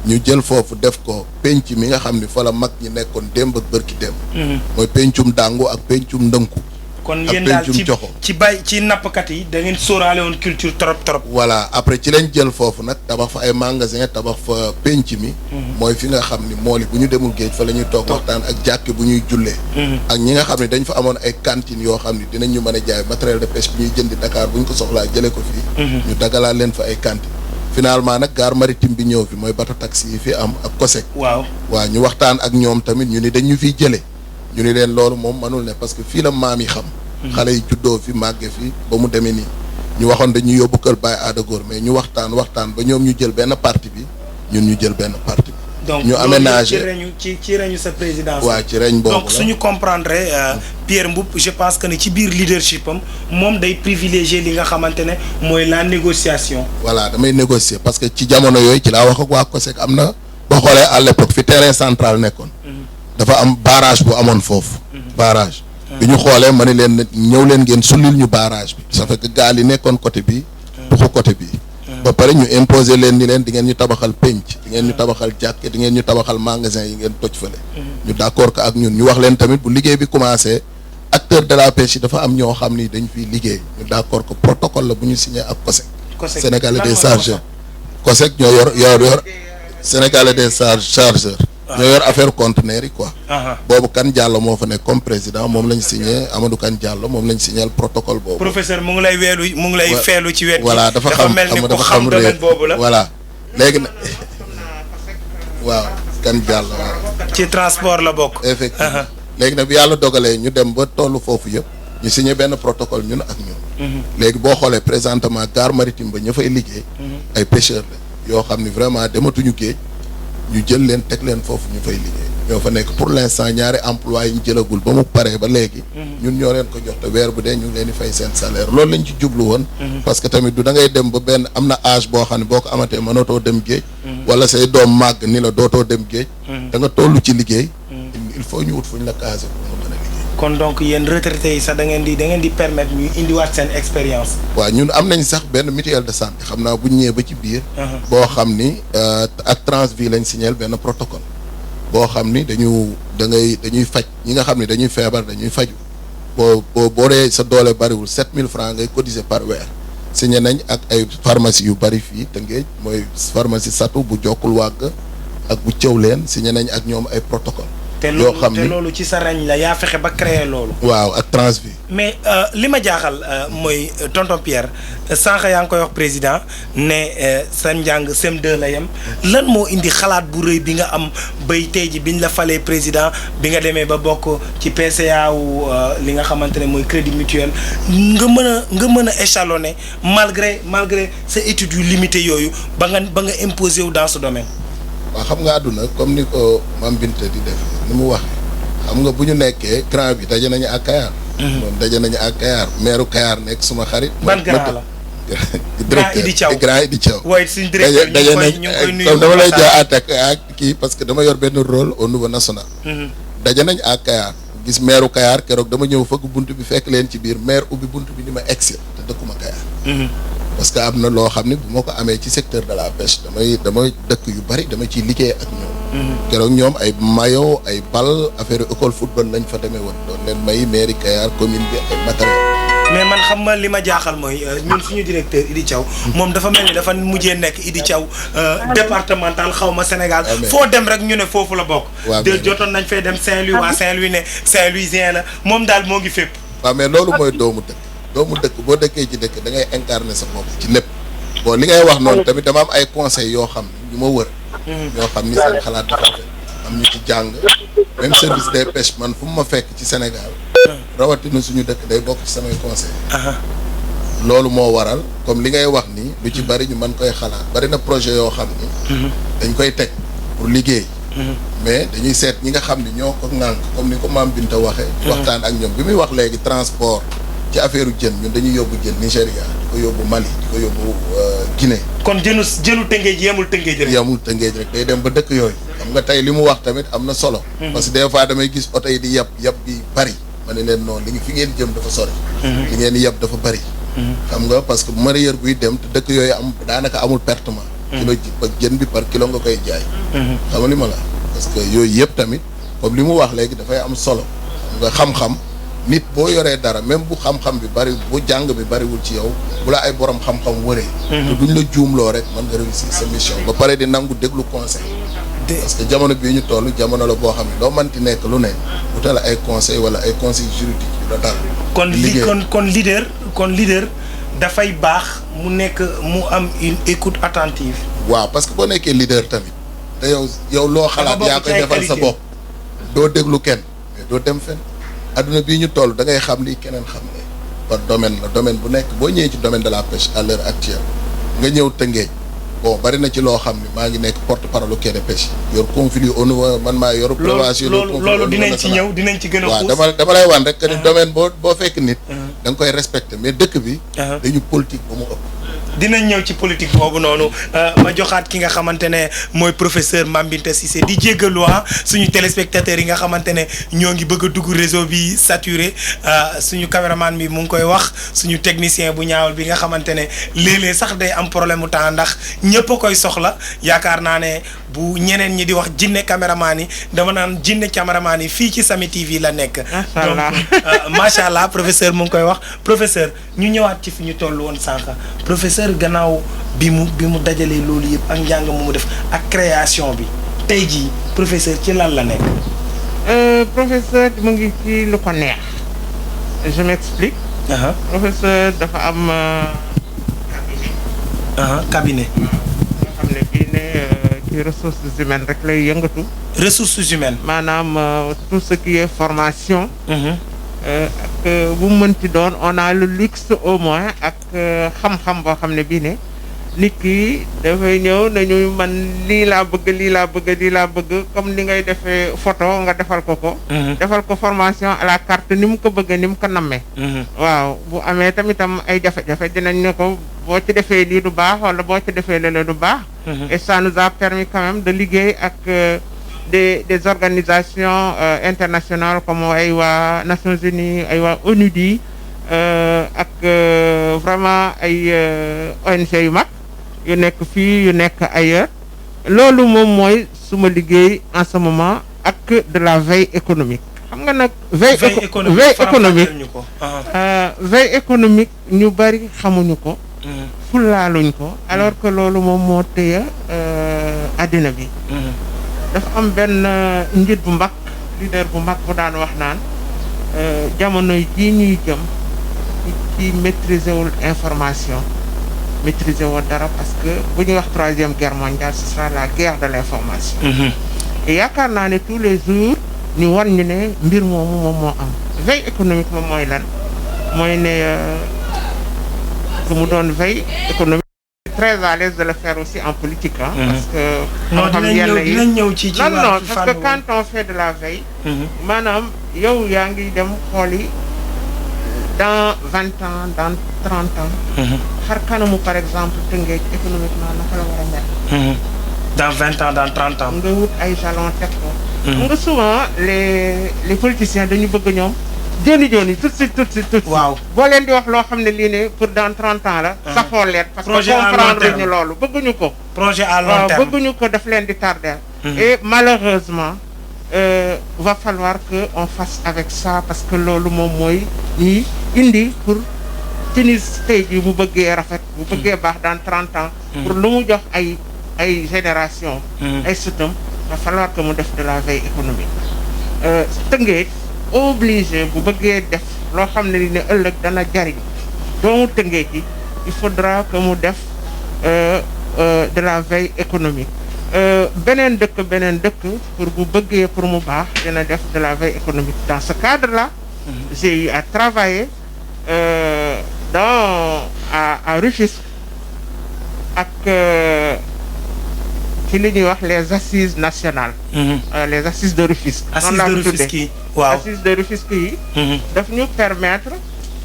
ñu jël foofu def ko penc mi nga xam ni fa la mag ñi nekkoon démb ak bërki démb. mooy pencum dàngu ak pencum ndënku. kon yéen daal ci nappkat yi da ngeen sóoraale woon culture trop. voilà après ci lañ jël foofu nag tabax fa ay magasin tabax fa penc mi. mooy fi nga xam ni mool yi bu ñu demul géej fa la ñuy toog waxtaan ak jàkk bu ñuy jullee. ak ñi nga xam ne dañ fa amoon ay cantines yoo xam ni dinañ ñu mën a jaay matériel de pêche bi ñuy jëndi Dakar bu ñu ko soxlaa jëlee ko fii. ñu dagalaat leen fa ay cantines. finalement nag gare maritime bi ñëw fi mooy bateau taxi yi fi am ak COSEC. waaw ñu waxtaan ak ñoom tamit ñu ni dañ ñu fiy jëlee. ñu ni leen loolu moom mënul ne parce que fii la maam yi xam. xale yi juddoo fi màgge fi ba mu demee nii. ñu waxoon dañuy yóbbu kër Baye Ada Góor mais ñu waxtaan ba ñoom ñu jël benn parti bi ñun ñu jël benn parti bi. donc ñu aménagé ci reñu sa présidence. waaw ci reñ boobu donc suñu comprendre Pierre Mboup je pense que ni ci biir leadership am moom day privilégier li nga xamante ne mooy la négociation. voilà damay négocier parce que ci jamono yooyu ci laa wax ak waa COSEC am na boo xoolee à l'époque fi terrain central nekkoon. dafa am barrage bu amoon foofu. barrage. bi ñu xoolee ma ne leen ñëw leen ngeen sullil ñu barrage bi. ça fait que gaal yi nekkoon côté bi tuxu côté bi ba pare ñu imposer leen ni leen di ngeen ñu tabaxal penc di ngeen ñu tabaxal jàkk di ngeen ñu tabaxal magasin yi ngeen toj fële. ñu d'accord que ak ñun ñu wax leen tamit bu liggéey bi commencé acteur de la pêche yi dafa am ñoo xam ni dañ fiy liggéey ñu d'accord que protocole la bu ñu signé ak COSEC. Sénégalais des chargeurs. COSEC ñoo yor Sénégalais des chargeurs. ñoo yor affaire conteneur yi quoi. boobu Kane Diallo moo fa nekk comme président moom lañ signé Amadou Kane Diallo moom lañ signé protocole boobu. professeur mu ngi lay feelu ci wet. voilà dafa xam dafa xam domaine boobu la. voilà léegi nag waaw Kane Diallo waaw. ci transport la bokk. effectivement léegi nag bi yàlla dogalee ñu dem ba tollu foofu yëpp ñu signé benn protocole ñun ak ñoom. léegi boo xoolee présentement gare maritime ba ñu fay liggéey. ay pêcheurs la yoo xam ni vraiment dematuñu géej. ñu jël leen teg leen foofu ñu fay liggéey ñoo fa nekk pour l'instant ñaari emploi yi ñu jëlagul ba mu paree ba léegi ñun ñoo leen ko jox te weer bu dee ñu ngi leen di fay seen salaire loolu lañ ci jublu woon parce que tamit du da ngay dem ba benn am na âge boo xam ne boo ko amatee mënatoo dem géej wala say doom màgg ni la dootoo dem géej da nga toll ci liggéey il faut ñu wut fu ñu la casé pour nga mën a liggéey kon donc yéen retraités yi sax da ngeen di permettre ñuy indiwaat seen expérience. waaw ñun am nañ sax benn mutuelle de santé xam naa bu ñu ñëwee ba ci biir. boo xam ni ak Transvie lañ signé benn protocole. boo xam ni dañuy faj ñi nga xam ni dañuy feebar dañuy faju boo dee sa doole bariwul 7000 francs ngay cotiser par weer. signé nañ ak ay pharmacie yu bari fii Tëngéej mooy pharmacie Satu bu Jokkul Wàgg ak bu Thiawlène signé nañ ak ñoom ay protocole. yoo xam ni te loolu ci sa reñ la yaa fexe ba créer loolu. waaw ak Transvie. mais li ma jaaxal mooy tonton Pierre sànq yaa ngi koy wax président ne sa njàng CM2 la yem lan moo indi xalaat bu rëy bi nga am bay tey ji biñ la falee président bi nga demee ba bokk ci PCA wu li nga xamante ne mooy crédit mutuel nga mën a échelonner malgré sa études yu limité yooyu ba nga imposé wu dans ce domaine. waaw xam nga àdduna comme ni ko Mame Binta di def ni mu wax xam nga bu ñu nekkee grand bi daje nañu ak Kayar. moom daje nañu ak Kayar maire Kayar nekk suma xarit. ban grand la. grand Idi Thiaw. waaye suñu directeur ñu ngi koy nuyu comme dama lay jox attaque ak kii parce que dama yor benn rôle au niveau national. daje nañ ak Kayar gis maire Kayar keroog dama ñëw fëgg bunt bi fekk leen ci biir maire ubbi bunt bi ni ma egsi te dëkkuma Kayar. parce que am na loo xam ne bu ma ko amee ci secteur de la pêche damay dëkk yu bari dama ciy liggéey ak ñoom. keroog ñoom ay maillot ay bal affaire école football lañ fa demee woon doon leen may mairie Kayar commune bi ay matériel. mais man xam nga li ma jaaxal mooy ñun suñu directeur Idi Thiaw moom dafa mel ni dafa mujjee nekk Idi Thiaw départemental xaw ma Sénégal foo dem rek ñu ne foofu la bokk. waaw jotoon nañ fay dem Saint-Louis waa Saint-Louis ne Saint-Louisien la moom daal moo ngi fépp. waaw mais loolu mooy doomu dëkk boo dëkkee ci dëkk da ngay incarner sa bopp ci lépp bon li ngay wax noonu tamit dama am ay conseils yoo xam ne ñu ma wër ñoo xam ni seen xalaat dafa rafet am ñu ci jàng même service des pêches man fu mu ma fekk ci Sénégal rawatina suñu dëkk day bokk ci samay conseil loolu moo waral comme li ngay wax ni lu ci bari ñu mën koy xalaat bari na projet yoo xam ni dañ koy teg pour liggéey mais dañuy seet ñi nga xam ni ñoo ko ŋànk comme ni ko maam Binta waxee waxtaan ak ñoom bi muy wax léegi transport ci affaire jën ñun dañuy yóbbu jën Nigéria di ko yóbbu Mali di ko yóbbu Guinée kon jënu Tëngéej yemul Tëngéej rek yemul Tëngéej rek day dem ba dëkk yooyu xam nga tey li mu wax tamit am na solo parce que des fois damay gis oto yi di yab bi bari ma ne leen noonu li ngi fi ngeen jëm dafa sori li ngeen di yab dafa bari xam nga parce que mareyeur buy dem te dëkk yooyu am daanaka amul pertement kilo jën bi par kilo nga koy jaay xam nga li ma la parce que yooyu yëpp tamit comme li mu wax léegi dafay am solo nga xam-xam nit boo yoree dara même bu xam-xam bi bari bu jàng bi bariwul ci yow bu la ay borom xam-xam wëree te duñ la juumloo rek mën nga réussir sa mission ba pare di nangu déglu conseil parce que jamono bii ñu toll jamono la boo xam ne doo mënti nekk lu ne wutal ay conseil wala ay conseil juridique yu la dal kon leader dafay baax mu nekk mu am une écoute attentive waaw parce que boo nekkee leader tamit te yow loo xalaat yaa koy defal sa bopp doo déglu kenn mais doo dem fen adduna bii ñu toll da ngay xam lii keneen xam ne par domaine bu nekk boo ñëwee ci domaine de la pêche à l'heure actuelle nga ñëw Tëngéej bon bari na ci loo xam ne maa ngi nekk porte parole quai de pêche yor conflit au niveau man maa yor prévention loolu dinañ ci ñëw dinañ ci gën a xuus waaw dama lay wan rek que ni domaine boo fekk nit da nga koy respecté mais dëkk bi dañu politique ba mu ëpp dinañ ñëw ci politique boobu noonu ma joxaat ki nga xamante ne mooy professeur Mame Binta Cissé di jéggalu suñu téléspectateurs yi nga xamante ne ñoo ngi bëgg a dugg réseau bi saturé suñu caméraman bi mu ngi koy wax suñu technicien bu ñaawal bi nga xamante ne léeg-léeg sax day am problème mu temps ndax ñëpp a koy soxla yaakaar naa ne bu ñeneen ñi di wax jinne caméraman yi dama naan jinne caméraman yi fii ci Samy TV la nekk. donc macha allah professeur mu ngi koy wax professeur ñu ñëwaat ci fi ñu toll woon sànq professeur gannaaw bi mu dajalee loolu yëpp ak njàng mu def ak création bi tey jii professeur ci lan la nekk. professeur mu ngi ci lu ko neex je m'explique. professeur dafa am cabinet. nga xam ne bii ne ci ressources humaines rek lay yëngatu. ressources humaines. maanaam tout ce qui est formation. ak bu mu mënti doon on a le luxe au moins ak xam-xam boo xam ne bii ne nit ki dafay ñëw nañu man lii laa bëgg comme ni ngay defee photo nga defal ko ko. defal ko formation à la carte ni mu ko bëggee ni mu ko nammee. waaw bu amee tamitam ay jafe-jafe dinañ ne ko boo ci defee lii du baax wala boo ci defee lële du baax. et ça nous a permis quand même de liggéey ak. des organisations internationales comme ay waa Nations Unies ay waa ONUDI ak vraiment ay ONG yu mag yu nekk fii yu nekk ailleurs loolu moom mooy suma liggéey en ce moment ak de la veille économique xam nga nag veille économique ñu bari xamuñu ko fulaaluñ ko alors que loolu moom moo téye àddina bi dafa am benn njiit bu mag leader bu mag bu daan wax naan jamono jii ñuy jëm ci maîtriser wul information maîtriser wul dara parce que bu ñuy wax 3e guerre mondiale ce sera la guerre de l'information. et yaakaar naa ne tous les jours ñu wan ñu ne mbir moomu moom moo am veille économique moom mooy lan mooy ne que mu doon veille économique. Très à l'aise de le faire aussi en politique parce que non parce que quand on fait de la veille maanaam yow yaa ngi dem xooli dans 20 ans dans 30 ans xar kanamu par exemple Tëngéej économiquement naka la war a mel dans 20 ans dans 30 ans nga wut ay jalons teg ko nga souvent les politiciens dañu bëgg ñoom jooni tout de suite waaw boo leen di wax loo xam ne lii ne pour dans 30 ans la safoo leen parce que comprendre ñu loolu bëgguñu ko projet à long terme bëgguñu ko daf leen di tarder et malheureusement va falloir que on fasse avec ça parce que loolu moom mooy ñi indi pour tenir tey bi bu bëggee rafet bu bëggee baax dans 30 ans pour lu mu jox ay génération ay sutam va falloir que mu def de la veille économique Tëngéej obligé bu bëggee def loo xam ne li ne ëllëg dana jariñ doomu Tëngéej ji il faudra que mu def de la veille économique beneen dëkk pour bu bëggee pour mu baax dina def de la veille économique. Dans ce cadre-là, j'ai eu à travailler à Rufisque ak ci li ñuy wax les assises nationales. Les assises de Rufisque. assises de Rufisque yi waaw assises de Rufisque yi. daf ñu permettre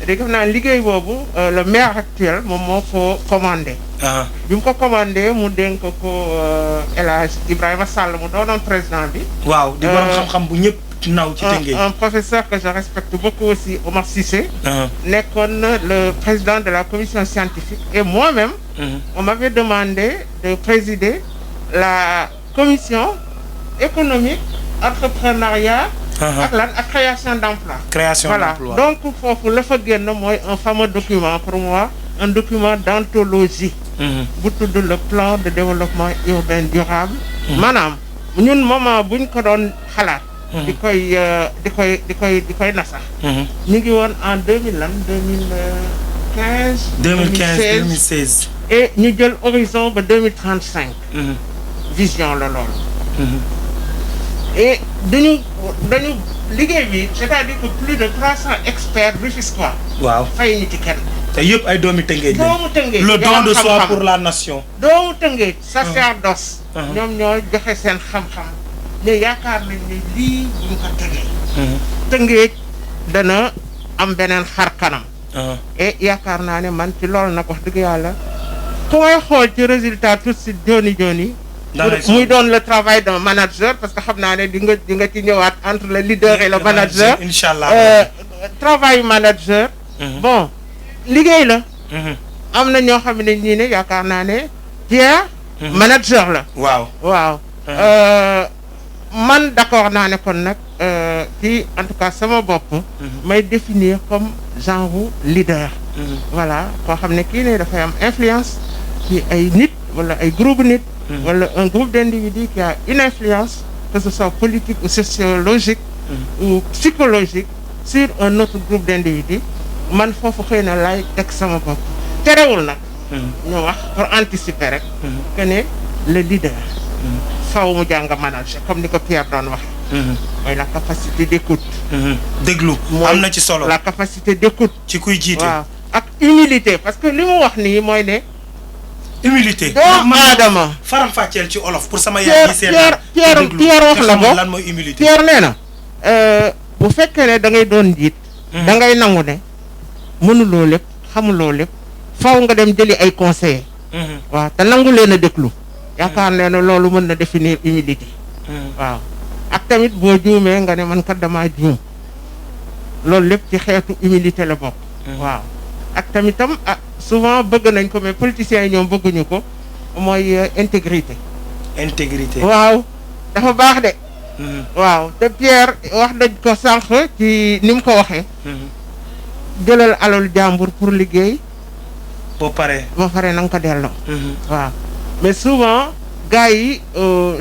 dégg naa liggéey boobu le maire actuel moom moo ko commandé. bi mu ko commandé mu dénk ko El Hadj Ibrahima Sall mu doonoon président bi. waaw di borom xam-xam bu ñëpp naw ci Tëngéej. un professeur que je respecte beaucoup aussi, Omar Cissé. nekkoon le président de la commission scientifique. Et moi-même, on m'avait demandé de présider la commission économique, entrepreneuriat, ak création d'emploi. Création voilà. d'emploi. Donc foofu la fa génn mooy un fameux document pour moi, un document d'anthologie. bu tudd le plan de développement urbain durable. maanaam ñun moment buñ ko doon xalaat. di koy nasax. ñu ngi woon en 2016. et ñu jël horizon ba 2035. vision la loolu. et dañu liggéey bi c'est-à-dire que plus de 300 experts rufisquois. waaw fay ñu ci kenn. te yëpp ay doomi Tëngéej la. doomu Tëngéej le don de soi pour la nation. doomu Tëngéej sacerdoce. ñoom ñoo joxe seen xam-xam. ne yaakaar nañ ne lii bu ñu ko tegee. Tëngéej dana am beneen xar kanam. et yaakaar naa ne man ci loolu nag wax dëgg yàlla ku may xool ci résultat tout de suite joni muy doon le travail d'un manager parce que xam naa ne di nga ci ñëwaat entre le leader et le manager. inchallah travail manager. bon liggéey la. am na ñoo xam ne ñii ne yaakaar naa ne Pierre. manager la. waaw. man d'accord naa ne kon nag ci en tout cas sama bopp. may définir comme genre leader. voilà koo xam ne kii ne dafay am influence ci ay nit wala ay groupe nit. wala un groupe d'individus qui a une influence que ce soit politique ou sociologique. ou psychologique sur un autre groupe d'individus. man foofu xëy na laay teg sama bopp terewul nag. ñu wax pour anticiper rek. que ne le leader. faw mu jàng manager comme ni ko Pierre doon wax. mooy la capacité d'écoute. déglu am na ci solo. la capacité d'écoute. ci kuy jiite. waaw ak humilité parce que li mu wax nii mooy ne. humilité. doomu aadama. faram fàcceel ci olof pour sama yaay yi Pierre wax la ko lan mooy humilité. Pierre nee na bu fekkee ne da ngay doon njiit. da ngay nangu ne mënuloo lépp xamuloo lépp faw nga dem jëli ay conseillers. waaw te nangu leen a déglu. yaakaar ne loolu mën na définir humilité. waaw ak tamit boo juumee nga ne man kat damaa juum loolu lépp ci xeetu humilité la bokk. waaw ak tamitam souvent bëgg nañ ko mais politiciens yi ñoom bëgguñu ko mooy intégrité. waaw dafa baax de. waaw te Pierre wax nañ ko sànq ci ni mu ko waxee. jëlal alal jàmbur pour liggéey. boo paree na nga ko delloo. waaw. mais souvent gars yi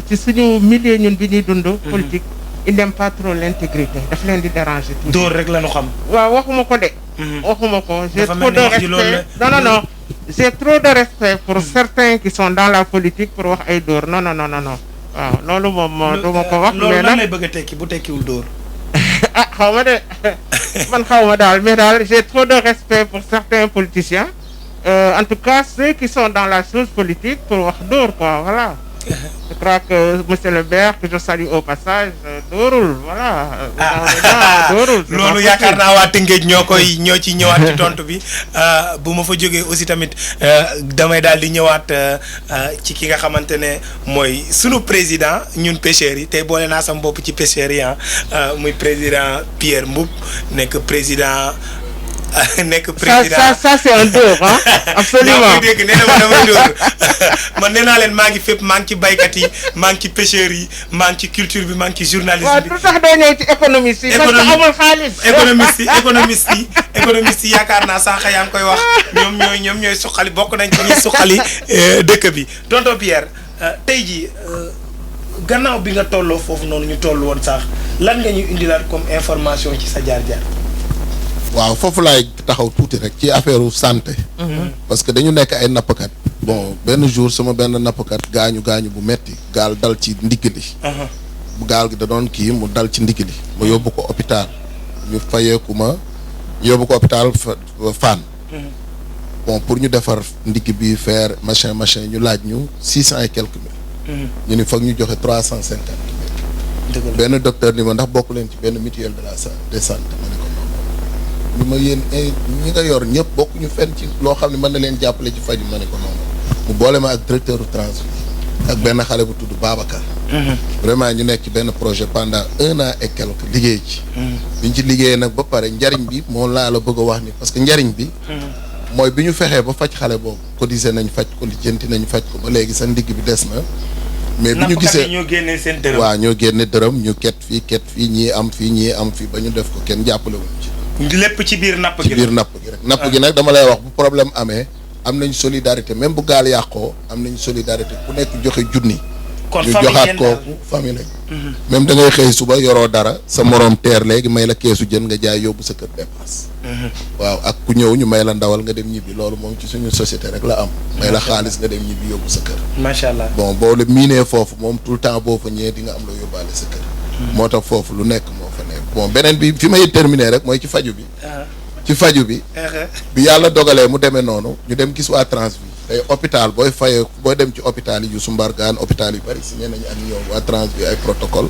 ci suñu milieu ñun bi ñuy dund. politique ils n'aiment pas trop l'intégrité daf leen di déranger. dóor rek la ñu xam. waaw waxuma ko de. waxuma ko j'ai trop de respect non j'ai trop de respect pour certains qui sont dans la politique pour wax ay dóor non waaw loolu moom du ma ko wax. mais nag loolu lay bëgg a tekki bu tekkiwul dóor. xaw ma de man xaw ma daal mais daal j'ai trop de respect pour certains politiciens. En tout cas, ceux qui sont dans la chose politique pour wax dóor quoi, voilà. Je crois que monsieur le maire, que je salue au passage, dóorul, voilà. dóorul. loolu yaakaar naa waa Tëngéej ñoo ci ñëwaat ci tontu bi bu ma fa jógee aussi tamit damay daal di ñëwaat ci ki nga xamante ne mooy sunu président ñun pêcheurs yi tey boole naa sama bopp ci pêcheurs yi muy président Pierre Mboup nekk président. ça c'est un dóor hein absolument dégg nee na ma damay dóor man nee naa leen maa ngi fépp maa ngi ci baykat yi maa ngi ci pêcheurs yi maa ngi ci culture bi maa ngi ci journalisme bi. waaw lu tax doo ñëw ci économiste yi. parce que amul xaalis. économiste yi yaakaar naa sànq yaa ngi koy wax ñoom ñooy suqali bokk nañ ci ñuy suqali dëkk bi tonton Pierre tey jii gannaaw bi nga tolloo foofu noonu ñu toll woon sax lan nga ñu indilaat comme information ci sa jaar-jaar. waaw foofu laay taxaw tuuti rek ci affaire santé. parce que dañu nekk ay nappkat bon benn jour sama benn nappkat gaañu bu metti gaal dal ci ndigg li bu gaal gi da doon kii mu dal ci ndigg li ma yóbbu ko hôpital ñu fayeeku ma yóbbu ko hôpital Fann bon pour ñu defar ndigg bi faire machin ñu laaj ñu 600 et quelques mille ñu ni foog ñu joxe 350 mille benn docteur ni ma ndax bokk leen ci benn mutuelle de santé ma ne ko non ñu ma yéen ñi nga yor ñëpp bokk ñu fenn ci loo xam ne mën na leen jàppale ci faju ma ne ko non mu boole ma ak directeur u transfert ak benn xale bu tudd Babacar vraiment ñu nekk ci benn projet pendant 1 an et quelque liggéey ci biñ ci liggéeyee nag ba pare njariñ bi moo laa la bëgg a wax ni parce que njariñ bi mooy bi ñu fexee ba faj xale boobu cotiser nañ faj ko lijjanti nañ faj ko ba léegi sa ndigg bi des na mais bi ñu gisee ñoo génnee seen dërëm waaw ñoo génne dërëm ñu ket fii ñii am fii ba ñu def ko kenn jàppale wuñ ci lépp ci biir napp gi ci biir napp gi rek napp gi nag dama lay wax bu problème amee am nañ solidarité même bu gaal yàqoo am nañ solidarité ku nekk joxe junni ñu joxaat kooku famille lañ même da ngay xëy suba yoroo dara sa moroom teer léegi may la keesu jën nga jaay yóbbu sa kër dépasse waaw ak ku ñëw ñu may la ndawal nga dem ñibbi loolu moom ci suñu société rek la am may la xaalis nga dem ñibbi yóbbu sa kër macha allah bon boo la miinee foofu moom tout le temps boo fa ñëwee di nga am loo yóbbaale sa kër moo tax foofu lu nekk moo fa nekk bon beneen bi fi may terminer rek mooy ci faju bi bi yàlla dogalee mu demee noonu ñu dem gis waa Transvi tey hôpital booy fayee booy dem ci hôpital yi Youssou Mbargane hôpital yu bëri signé nañu ak ñoom waa Transvi ay protocole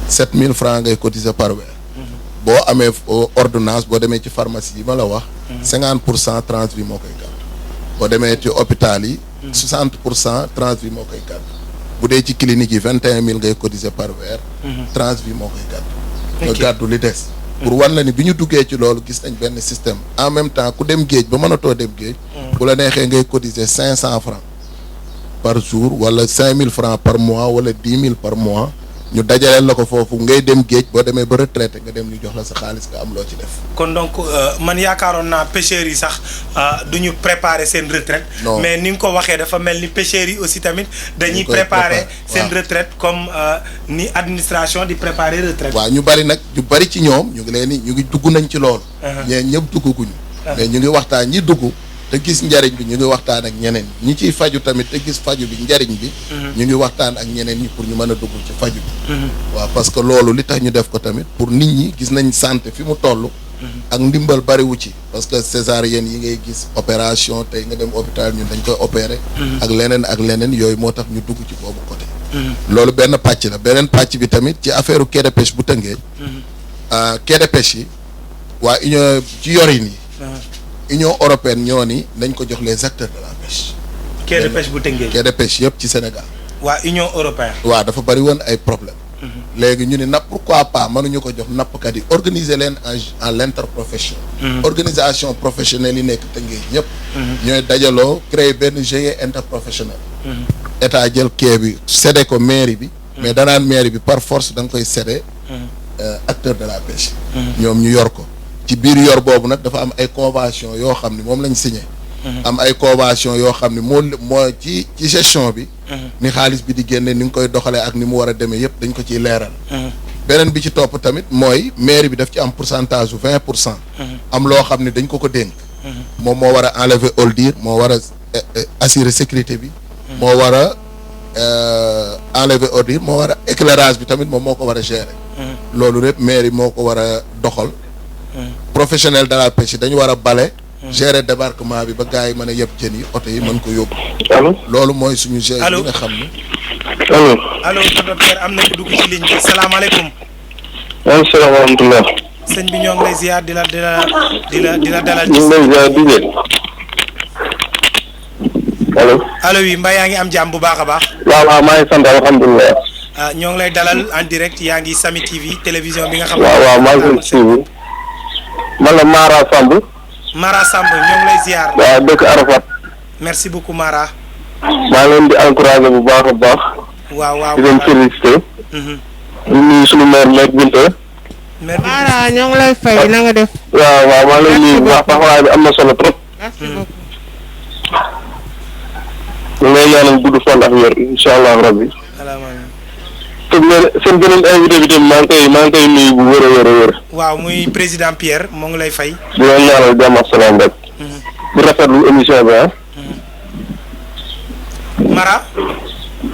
7000 francs ngay cotiser par weer boo amee ordonnance boo demee ci pharmacie yi ma la wax 50% Transvi moo koy gàtt boo demee ci hôpital yi 60% Transvi moo koy gàtt bu dee ci clinique yi 21000 ngay cotiser par weer Transvi moo koy gàtt nga gàddu li des pour wan la ni bi ñu duggee ci loolu gis nañ benn système en même temps ku dem géej ba mënatoo dem géej bu la neexee ngay cotiser 500 francs par jour wala 5000 francs par mois wala 10 000 par mois ñu dajaleel la ko foofu ngay dem géej boo demee ba retraité nga dem ñu jox la sa xaalis nga am loo ci def kon donc man yaakaaroon naa pêcheurs yi sax du ñu préparer seen retraite mais ni nga ko waxee dafa mel ni pêcheurs yi aussi tamit dañuy préparer seen retraite comme ni administration di préparer retraite waaw ñu bari nag ñu bari ci ñoom ñu ngi leen ni ñu ngi dugg nañ ci loolu ñee ñëpp dugguñu mais ñu ngi waxtaan ñi dugg te gis njariñ bi ñu ngi waxtaan ak ñeneen ñi ciy faju tamit te gis faju bi njariñ bi ñu ngi waxtaan ak ñeneen ñi pour ñu mën a dugg ci faju bi waaw parce que loolu li tax ñu def ko tamit pour nit ñi gis nañ santé fi mu toll ak ndimbal bariwu ci parce que césarienne yi ngay gis opération tey nga dem hôpital ñun dañ koy opérer ak leneen yooyu moo tax ñu dugg ci boobu côté loolu benn pàcc la beneen pàcc bi tamit ci affaire quai de pêche bu Tëngéej quai de pêche yi waa union ci yorin yi Union européenne ñoo ni nañ ko jox les acteurs de la pêche. quai de pêche bu Tëngéej. quai de pêche yëpp ci Sénégal. waa Union européenne. waaw dafa bari woon ay problème léegi ñu ni pourquoi pas mënuñu ko jox nappkat yi organiser leen en l'interprofession. organisation professionnelle yi nekk Tëngéej ñëpp. ñooy dajaloo créer benn GIE interprofessionnel. état jël quai bi cédé ko mairie bi. mais danaan mairie bi par force da nga koy cédé. acteur de la pêche. ñoom ñu yor ko. ci biir yor boobu nag dafa am ay convention yoo xam ne moom lañ signé am ay convention yoo xam ne moo ci gestion bi ni xaalis bi di génne ni nga koy doxalee ak ni mu war a demee yëpp dañ ko ciy leeral beneen bi ci topp tamit mooy mairie bi daf ci am pourcentage 20% am loo xam ne dañ ko dénk moom moo war a enlever oldir moo war a assurer sécurité bi moo war a enlever oldir moo war a éclairage bi tamit moom moo ko war a gérer loolu lépp mairie moo ko war a doxal professionnel de la pêche dañu war a bale gérer débarquement bi ba gars yi mën a yëpp jën yi oto yi mën ko yóbbu loolu mooy suñu gérer bi nga xam ne allo docteur am na ku dugg ci ligne bi salaamaaleykum waaleykum salaam wa rahmatulah sëñ bi ñoo ngi lay ziar di la dalal ñu ngi lay ziar di leen allo oui mbaa yaa ngi am jàmm bu baax a baax waaw maa ngi sant alhamdulilah ñoo ngi lay dalal en direct yaa ngi Sami TV télévision bi nga xam ne waaw maa ngi TV man la Mara Samb. Mara Samb ñoo ngi lay ziar. waaw dëkk Arafat. merci beaucoup Mara. maa ngi leen di encouragé bu baax a baax. waaw di leen félicité. ñu nuyu suñu maire Binta. Mara ñoo ngi lay fay na nga def. waaw maa ngi lay nuyu bu baax taxawaay bi am na solo trop. merci beaucoup. ñu ngi lay ñaanal gudd fan ak wér incha allah rabbi. te seen beneen invité bi tamit maa ngi koy nuyu bu wér. waaw muy président Pierre moo ngi lay fay. di leen ñaanal jàmm ak salaam rek. di rafetlu émission bi Mara.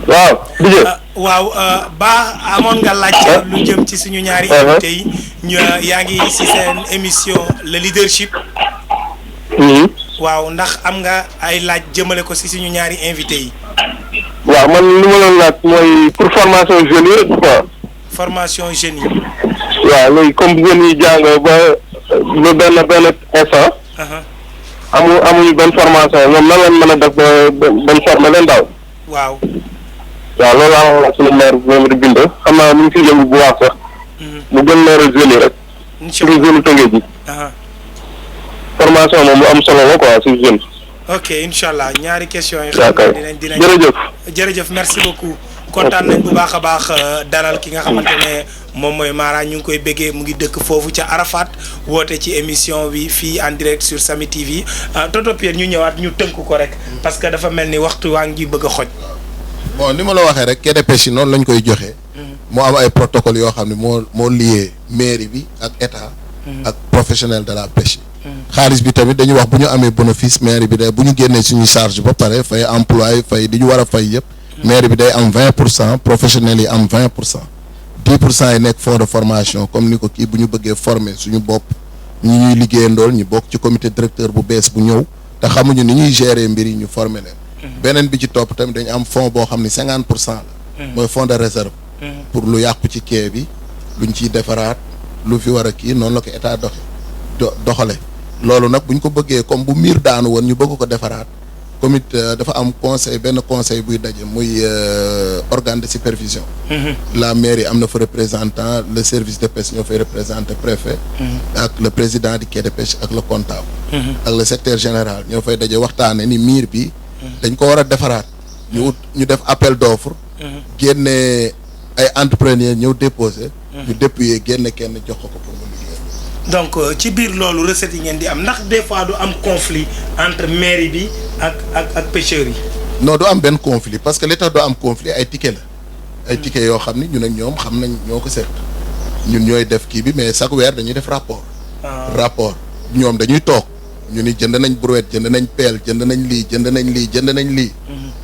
waaw. waaw ba amoon nga laaj lu jëm ci suñu ñaari invité yi yaa ngi ci seen émission le leadership. waaw ndax am nga ay laaj jëmale ko ci suñu ñaari invité yi. waaw man li ma doon laaj mooy pour formation jeunes yi quoi. formation jeunes yi. waaw léegi comme jeunes yi jàng ba benn instant. amuñu benn formation ñoom nan lañ mën a def ba former leen daaw. waaw. waaw loolu laa wax suñu maire moom di bind xam naa mu ngi siy yëngu bu baax sax. mu gën leeral jeunes yi rek. incha allah pour jeune Tëngéej ji. formation moom lu am solo la quoi si jeune. ok incha allah ñaari question yi. xam naa dinañ jërëjëf merci beaucoup. kontaan nañ bu baax a baax dalal ki nga xamante ne moom mooy Mara ñu ngi koy béggee mu ngi dëkk foofu ca Arafat woote ci émission bi fii en direct sur Samy TV Toto Pierre ñu ñëwaat ñu tënk ko rek parce que dafa mel ni waxtu waa ngi bëgg a xoj. bon ni ma la waxee rek quai de pêche yi noonu lañ koy joxe. moo am ay protocole yoo xam ne moo lié mairie bi ak état. ak professionnel de la pêche. xaalis bi tamit dañuy wax bu ñu amee bénéfice mairie bi day bu ñu génnee suñuy charge ba pare fay employé fay di ñu war a fay yëpp. mairie bi day am 20% professionnels yi am 20%. 10% yi nekk fonds de formation comme ni ko kii bu ñu bëggee former suñu bopp ñi ñuy liggéeyandool ñu bokk ci comité directeur bu bees bu ñëw te xamuñu ni ñuy gérer mbir yi ñu former leen. beneen bi ci topp tamit dañu am fonds boo xam ni 50% la. mooy fonds de réserve. pour lu yàqu ci quai bi luñ ciy defaraat lu fi war a kii noonu la ko état doxale loolu nag bu ñu ko bëggee comme bu miir daanu woon ñu bëgg ko defaraat. comité dafa am benn conseil buy daje muy organe de supervision. la mairie am na fa représentant le service de pêche ñoo fay représenté préfet. ak le président du quai de pêche ak le comptable. ak le secrétaire général ñoo fay daje waxtaane ni miir bi. dañ ko war a defaraat. ñu def appel d'offre. génne ay entrepreneurs ñëw déposé. ñu dépouiller génne kenn jox ko pour mu liggéey. donc ci biir loolu recettes yi ngeen di am ndax des fois du am conflit entre mairie bi ak pêcheurs yi. non du am benn conflit parce que li tax du am conflit ay ticket la. ay ticket yoo xam ni ñun ak ñoom xam nañ ñoo ko seet. ñun ñooy def kii bi mais chaque weer dañuy def rapport. rapport ñoom dañuy toog ñu ni jënd nañ brouette jënd nañ pelle jënd nañ lii jënd nañ lii jënd nañ lii.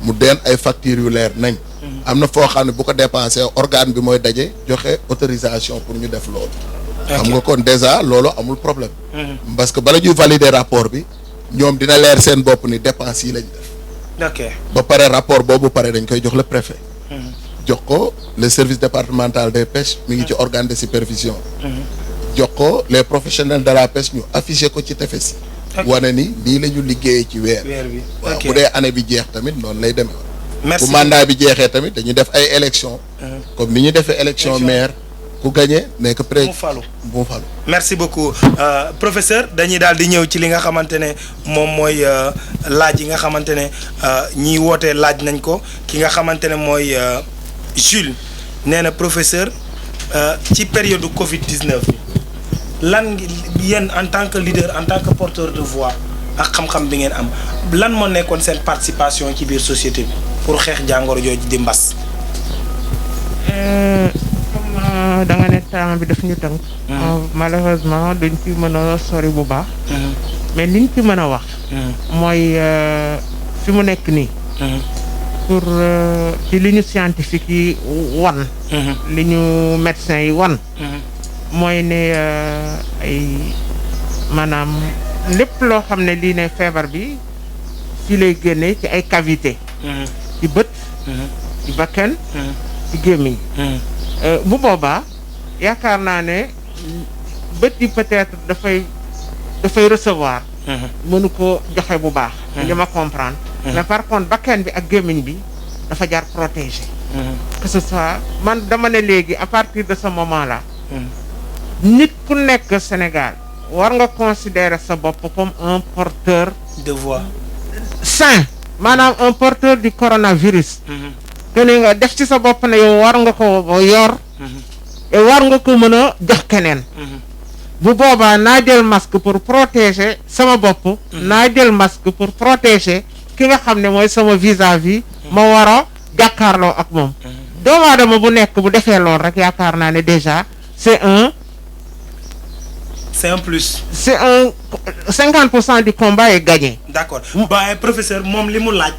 mu deen ay factures yu leer nañ. am na foo xam ne bu ko dépensé organe bi mooy daje joxe autorisation pour ñu def loolu. xam nga kon déjà loolu amul problème. parce que bala ñuy valider rapport bi ñoom dina leer seen bopp ni dépense yi lañ def. ok ba pare rapport boobu pare dañ koy jox le préfet. jox ko le service départemental des pêches mi ngi ci organe de supervision. jox ko les professionnels de la pêche ñu affiché ko ci tefes yi. wane ni lii la ñu liggéeyee ci weer bi. waaw bu dee année bi jeex tamit noonu lay demee. merci bu mandat bi jeexee tamit dañuy def ay élections. comme ni ñu defee élection maire. ku gagné nekk pré mu falu. merci beaucoup professeur dañuy daal di ñëw ci li nga xamante ne moom mooy laaj yi nga xamante ne ñiy wootee laaj nañ ko ki nga xamante ne mooy Jules nee na professeur ci période Covid 19 bi lan yéen en tant que leader en tant que porteur de voix ak xam-xam bi ngeen am lan moo nekkoon seen participation ci biir société bi pour xeex jàngoro jooju di mbas. da nga ne temps bi daf ñu tënk. malheureusement duñ ci mën a sori bu baax. mais liñ ci mën a wax. mooy fi mu nekk nii. pour ci li ñu scientifique yi wan. li ñu médecin yi wan. mooy ne ay maanaam lépp loo xam ne lii ne feebar bi ci lay génne ci ay cavité ci bët. ci bakkan. ci gémmiñ. bu boobaa yaakaar naa ne bët yi peut-être dafay recevoir. mënu ko joxe bu baax. li ma comprendre. mais par contre bakkan bi ak gémmiñ bi dafa jar protéger. que ce soit man dama ne léegi à partir de ce moment là. nit ku nekk Sénégal war nga considérer sa bopp comme un porteur de voix sain maanaam un porteur du coronavirus. te ni nga def ci sa bopp ne yow war nga ko yor. et war nga ko mën a jox keneen. bu boobaa naa jël masque pour protéger sama bopp. naa jël masque pour protéger ki nga xam ne mooy sama vis-à-vis. ma war a jàkkaarloo ak moom. doomu aadama bu nekk bu defee loolu rek yaakaar naa ne déjà c'est un plus. c'est un 50% du combat est gagné. d'accord ba professeur moom li mu laaj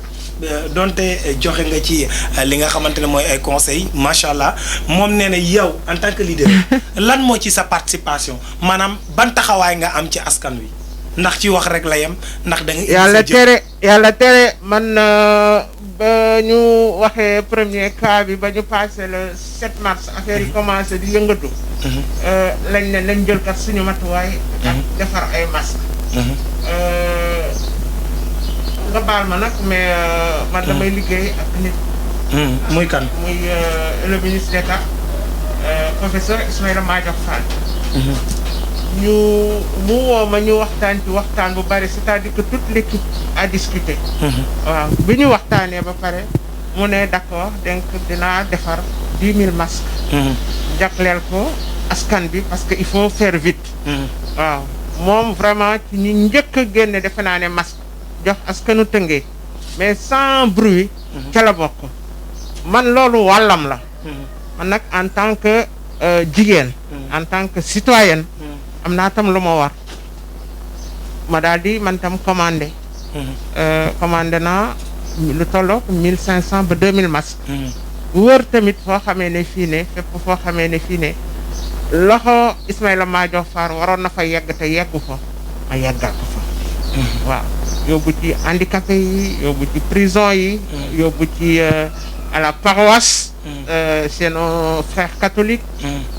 donte joxe nga ci li nga xamante ne mooy ay conseils macha allah moom nee na yow en tant que leader lan moo ci sa participation maanaam ban taxawaay nga am ci askan wi ndax ci wax rek la yem ndax da nga. yàlla tere man ba ñu waxee premier cas bi ba ñu passé le 7 mars affaire yi commencé di yëngatu. lañ ne nañ jël kat suñu matuwaay. ak defar ay masques. nga baal ma nag mais man damay liggéey ak nit. muy kan. muy le ministre d'État professeur Ismaïla Madior Fall. mu woo ma ñu waxtaan ci waxtaan bu bari c'est-à-dire que toute l'équipe a discuté. waaw bi ñu waxtaanee ba pare mu ne d'accord donc dinaa defar 10 000 masques. jagleel ko askan bi parce que il faut faire vite. waaw moom vraiment ci ñu njëkk a génne defe naa ne masque jox askanu Tëngéej mais sans bruit. ca la bokk man loolu wàllam la. man nag en tant que jigéen. en tant que citoyenne. am naa tam lu ma war ma daal di man tam commandé. commandé naa lu tollook 1500 ba 2000 masques. wër tamit foo xamee ne fii ne fépp foo xamee ne fii ne loxo Ismaïla Madior Fall waroon na fa yegg te yeggu fa ma yeggal ko fa. waaw yóbbu ci handicapé yi yóbbu ci prison yi. yóbbu ci à la paroisse. c'est nos frères catholiques.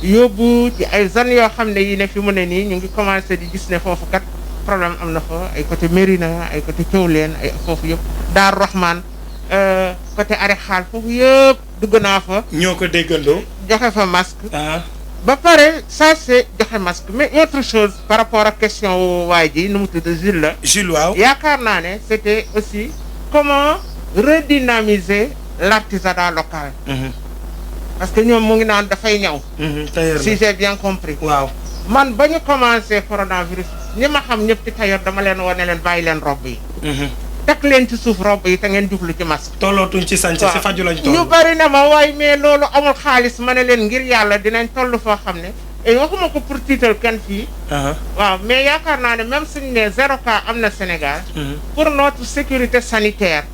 yóbbu ci ay zones yoo xam ne yi ne fi mu ne nii ñu ngi commencé di gis ne foofu kat problème am na fa ay côté Mérina ay côté Thiawlène ay foofu yëpp Daaru Rahman côté Are Xaal foofu yëpp dugg naa fa. ñoo ko déggandoo. joxe fa masque. ba pare ça c'est joxe masque mais autre chose par rapport ak question waay ji nu mu tudd Jules la. Jules waaw. yaakaar naa ne c'était aussi comment redynamiser l'artisanat local. parce que ñoom mu ngi naan dafay ñëw. si j'ai bien compris. waaw man ba ñu commencé coronavirus ñi ma xam ñëpp ci tailleur dama leen wane leen bàyyi leen robb yi. teg leen ci suuf robb yi te ngeen jublu ci masque. tollootuñ ci sànce si faju lañ toll. ñu bari na ma waaye mais loolu amul xaalis ma ne leen ngir yàlla dinañ toll foo xam ne et waxuma ko pour tiital kenn fii. waaw mais yaakaar naa ne même suñu ne 0 cas am na Sénégal. pour notre sécurité sanitaire.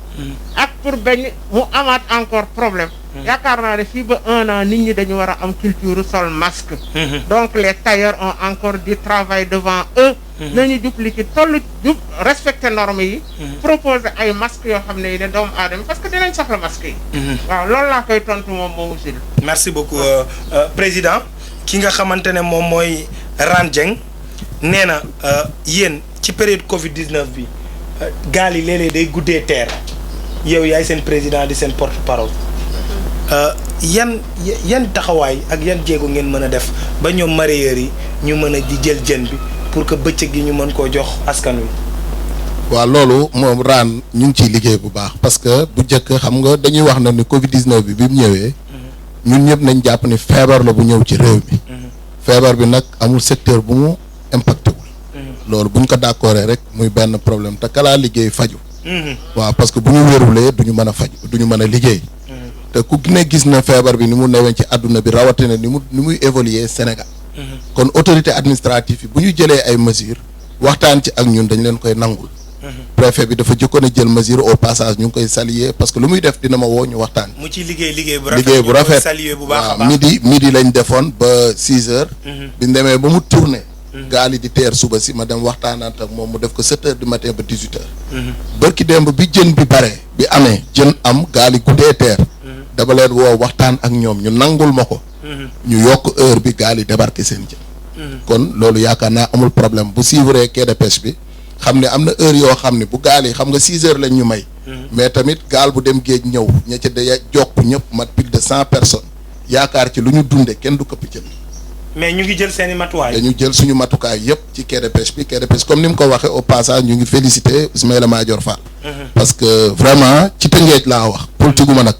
ak pour bañ mu amaat encore problème. yaakaar naa ne fii ba 1 an nit ñi dañu war a am culture sol masque. donc les tailleurs ont encore du travail devant eux. nañu jubli ci toll jub respecter normes yi. proposer ay masques yoo xam ne yi ne doomu aadama parce que dinañ soxla masques yi. waaw loolu laa koy tontu moom moomu Jules. merci beaucoup président ki nga xamante ne moom mooy Rane Dieng nee na yéen ci période Covid 19 bi gaal yi léeg-léeg day guddee teer yow yaay seen président di seen porte parole. yan taxawaay ak yan jéego ngeen mën a def ba ñoom mareyeurs yi ñu mën a di jël jën bi pour que bëccëg gi ñu mën koo jox askan wi. waaw loolu moom Rane ñu ngi ciy liggéey bu baax parce que bu njëkk xam nga dañuy wax na ni Covid 19 bi mu ñëwee. ñun ñëpp nañ jàpp ni feebar la bu ñëw ci réew mi. feebar bi nag amul secteur bu mu impacté wul. loolu bu ñu ko d'accordé rek muy benn problème te kalaa liggéey faju waaw parce que bu ñu wérulee du ñu mën a faj du ñu mën a liggéey. te ku ne gis na feebar bi ni mu newee ci àdduna bi rawatina ni muy évoluer Sénégal. kon autorité administrative yi bu ñu jëlee ay mesures waxtaan ci ak ñun dañ leen koy nangul. préfet bi dafa jëkkoon a jël mesure au passage ñu ngi koy saluer parce que lu muy def dina ma woo ñu waxtaan. mu ci liggéey bu rafet saluer bu baax a baax midi lañ defoon ba 6 heures. bi ñu demee ba mu tourné. gaal yi di teer suba si ma dem waxtaanaat ak moom mu def ko 7 heures du matin ba 18 heures. bërki démb bi jën bi bare bi amee jën am gaal yi guddee teer. dama leen woo waxtaan ak ñoom ñu nangul ma ko. ñu yokk heure bi gaal yi débarqué seen jën. kon loolu yaakaar naa amul problème bu suivre quai de pêche bi. xam ne am na heure yoo xam ne bu gaal yi xam nga 6 heures lañ ñu may. mais tamit gaal bu dem géej ñëw ña ca day jokk ñëpp mat plus de 100 personnes yaakaar ci lu ñu dunde kenn du këpp jën. mais ñu ngi jël seen i matuwaay. dañu jël suñu matukaay yëpp ci quai de pêche bi quai de pêche comme ni mu ko waxee au passage ñu ngi féliciter Ismaïla Madior Fall. parce que vraiment ci Tëngéej laa wax politique gu ma nag.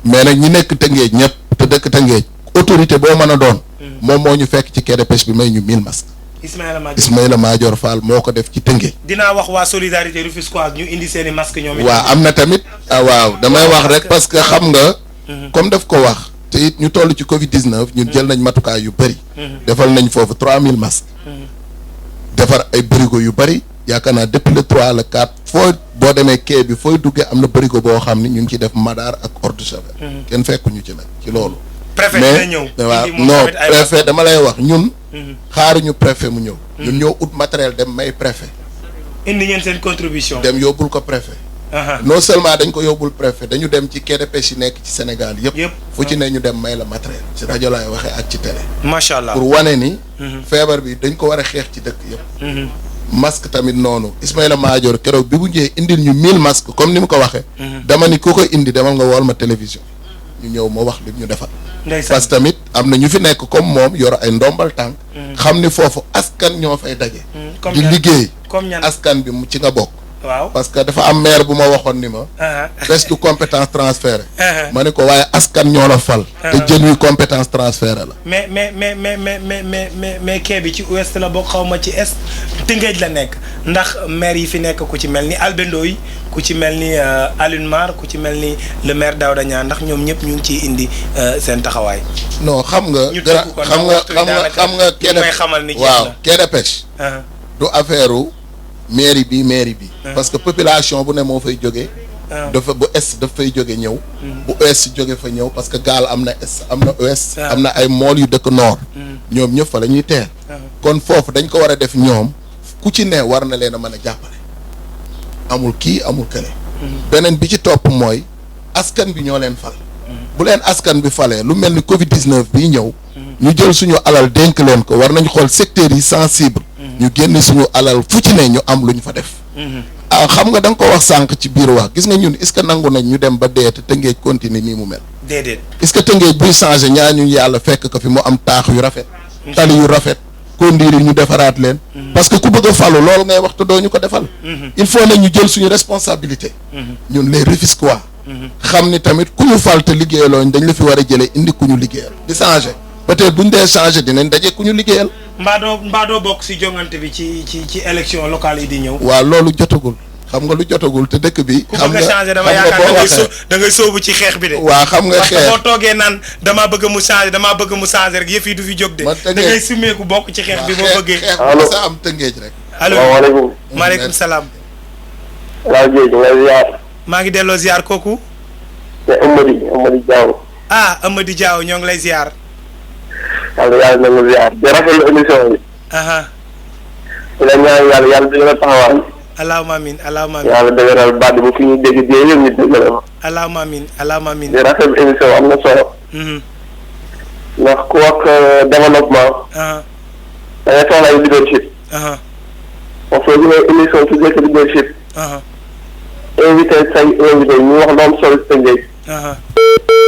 mais nag ñi nekk Tëngéej ñëpp te dëkk Tëngéej autorité boo mën a doon. moom moo ñu fekk ci quai de pêche bi may ñu 1000 masques. Ismaïla Madior Fall moo ko def ci Tëngéej. dinaa wax waa solidarité rufisquoise ñu indi seen i masques ñoom. waaw am na tamit waaw damay wax rek parce que xam nga. comme daf ko wax te it ñu toll ci Covid 19 ñun jël nañ matukaay yu bëri. defal nañ foofu 3000 masques. defar ay bërigo yu bëri yaakaar naa depuis le 3 le 4 foo boo demee quai bi fooy duggee am na bërigo boo xam ni ñu ngi ciy def madaar ak eau de javel. kenn fekkuñu ci nag ci loolu. préfet dina ñëw waaw non préfet dama lay wax ñun. xaaruñu préfet mu ñëw. ñun ñoo ut matériel dem may préfet. indi ngeen seen contribution. dem yóbbul ko préfet. non seulement dañ ko yóbbul préfet dañu dem ci quai de pêche yi nekk ci Sénégal yëpp. fu ci ne ñu dem may la matériel. ci rajo laay waxee ak ci télé. macha allah pour wane ni. feebar bi dañ ko war a xeex ci dëkk yëpp. masque tamit noonu Ismaïla Madior keroog bi bu ñëwee indil ñu 1000 masques comme ni mu ko waxee. dama ni ku ko indi demal nga wool ma télévision. ñu ñëw ma wax li ñu defal. parce que tamit am na ñu fi nekk comme moom yor ay ndombal tànk. xam ni foofu askan ñoo fay daje. di liggéey askan bi mu ci nga bokk. waaw parce que dafa am maire bu ma waxoon ni ma. bés du compétence transférée. ma ne ko waaye askan ñoo la fal. te jën wi compétence transférée la. mais kee bi ci ouest la bokk xaw ma ci est Tëngéej la nekk ndax maire yi fi nekk ku ci mel ni Albendo yi ku ci mel ni Alioune Mar ku ci mel ni le maire Daouda Niang ndax ñoom ñëpp ñu ngi ciy indi seen taxawaay. non xam nga. xam nga quai de pêche. du affaire mairie bi. parce que population bu ne moo fay jógee. dafa bu est daf fay jóge ñëw. bu ouest jóge fa ñëw parce que gaal am na est am na ouest. am na ay mool yu dëkk nord. ñoom ñëpp fa la ñuy teer. kon foofu dañ ko war a def ñoom ku ci ne war na leen a mën a jàppale. amul kii amul kële. beneen bi ci topp mooy askan bi ñoo leen fal. bu leen askan bi falee lu mel ni Covid 19 bii ñëw. ñu jël suñu alal dénk leen ko war nañu xool secteurs yi sensible. ñu génn suñu alal fu ci ne ñu am lu ñu fa def. xam nga da nga ko wax sànq ci biir wax gis nga ñun est-ce que nangu nañ ñu dem ba dee te Tëngéej continue nii mu mel. déedéet est-ce que Tëngéej buy changé ñaa ñu yàlla fekk ko fi mu am taax yu rafet. tali yu rafet. kondiir yi ñu defaraat leen. parce que ku bëgg a falu loolu ngay wax te doo ñu ko defal. il faut ne ñu jël suñu responsabilité. ñun les Rufisquois. xam ni tamit ku ñu fal te liggéeyalooñ dañ la fi war a jëlee indi ku ñu liggéeyal di changé peut-être buñ dee changé dinañ daje ku ñu liggéeyal. mbaa doo bokk ci jongante bi ci élection locale yi di ñëw. waaw loolu jotagul xam nga lu jotagul te dëkk bi. xam nga changé dama yaakaar da ngay sóobu ci xeex bi de. waaw xam nga xeex parce que boo toogee naan damaa bëgg mu changé rek yëf yi du fi jóg de. da ngay simmeeku bokk ci xeex bi boo bëggee. allo xeex bu sa am Tëngéej rek. allo salaamaaleykum. maaleykum salaam. laa Dieng ñu ngi lay ziar. maa ngi delloo ziar kooku. te Amady Diaw. Amady Diaw ñoo ngi lay ziar. yàlla na nga ziar di rafetlu émission bi. di la ñaan yàlla dina la taxawaay. allahumma amiin allahumma amiin. yàlla dëgëral baat bu fi ñu dégg dee yëpp ñu dëgëral ma. allahumma amiin allahumma amiin. di rafetlu émission am na solo. ndax ku wax développement. da ngay soxla ay leadership. parce que ñu ne émission su nekk leadership. invité say invité ñu wax lu am solo si Tëngéej.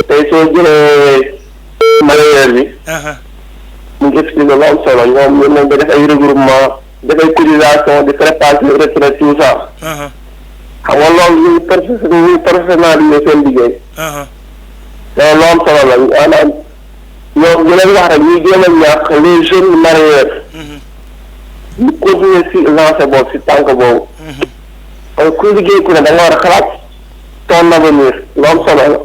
tey soo jëlee manager bi. mu ngi expliqué lu am solo ñoom ñu ne def ay regroupement def ay cotisation di préparer retraite tout ça. xam nga loolu ñu professionnaliser seen liggéey. loolu lu am solo la maanaam ñoom ñu leen wax rek ñuy jéem a ñaax les jeunes mareyeurs. ñu continuer si lancé boobu si tànk boobu. kon ku liggéey ku ne da nga war a xalaat ton avenir lu am solo la.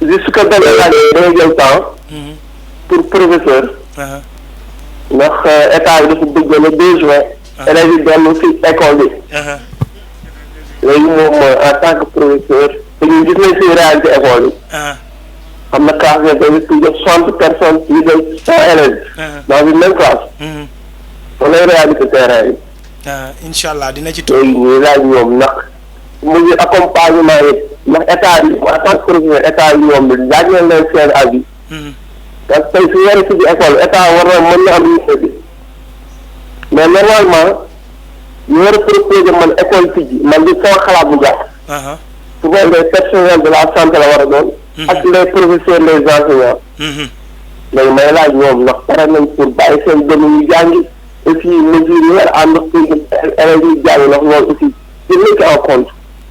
jusque benn laaj dana jël temps. pour professeur. ndax état bi dafa bëgg le 2 juin. élèves yi dellu si école bi. léegi moom en tant que professeur te ñu gis nañ si réalité école yi. xam na classe bi dañuy plus de 60 personnes yu de 100 élèves. dans une même classe. loolu lay réalité terrain yi. incha allah dina ci toog. léegi ñuy laaj ñoom ndax mu ngi accompagnement yi ndax état bi en tant que professeur état yi ñoom bi laaj nañ leen seen avis. parce que tey su yore si bi école état war na mën na am lycée bi mais normalement ñu war a proposer man école tijji man di sama xalaat bu gàtt. souvent les personnels de la santé la war a doon. ak les professeurs les enseignants. léegi may laaj ñoom ndax pare nañ pour bàyyi seen doom yu jàngi aussi mesures yi war a ànd pour élèves yi jàngi ndax loolu aussi di nekk en compte.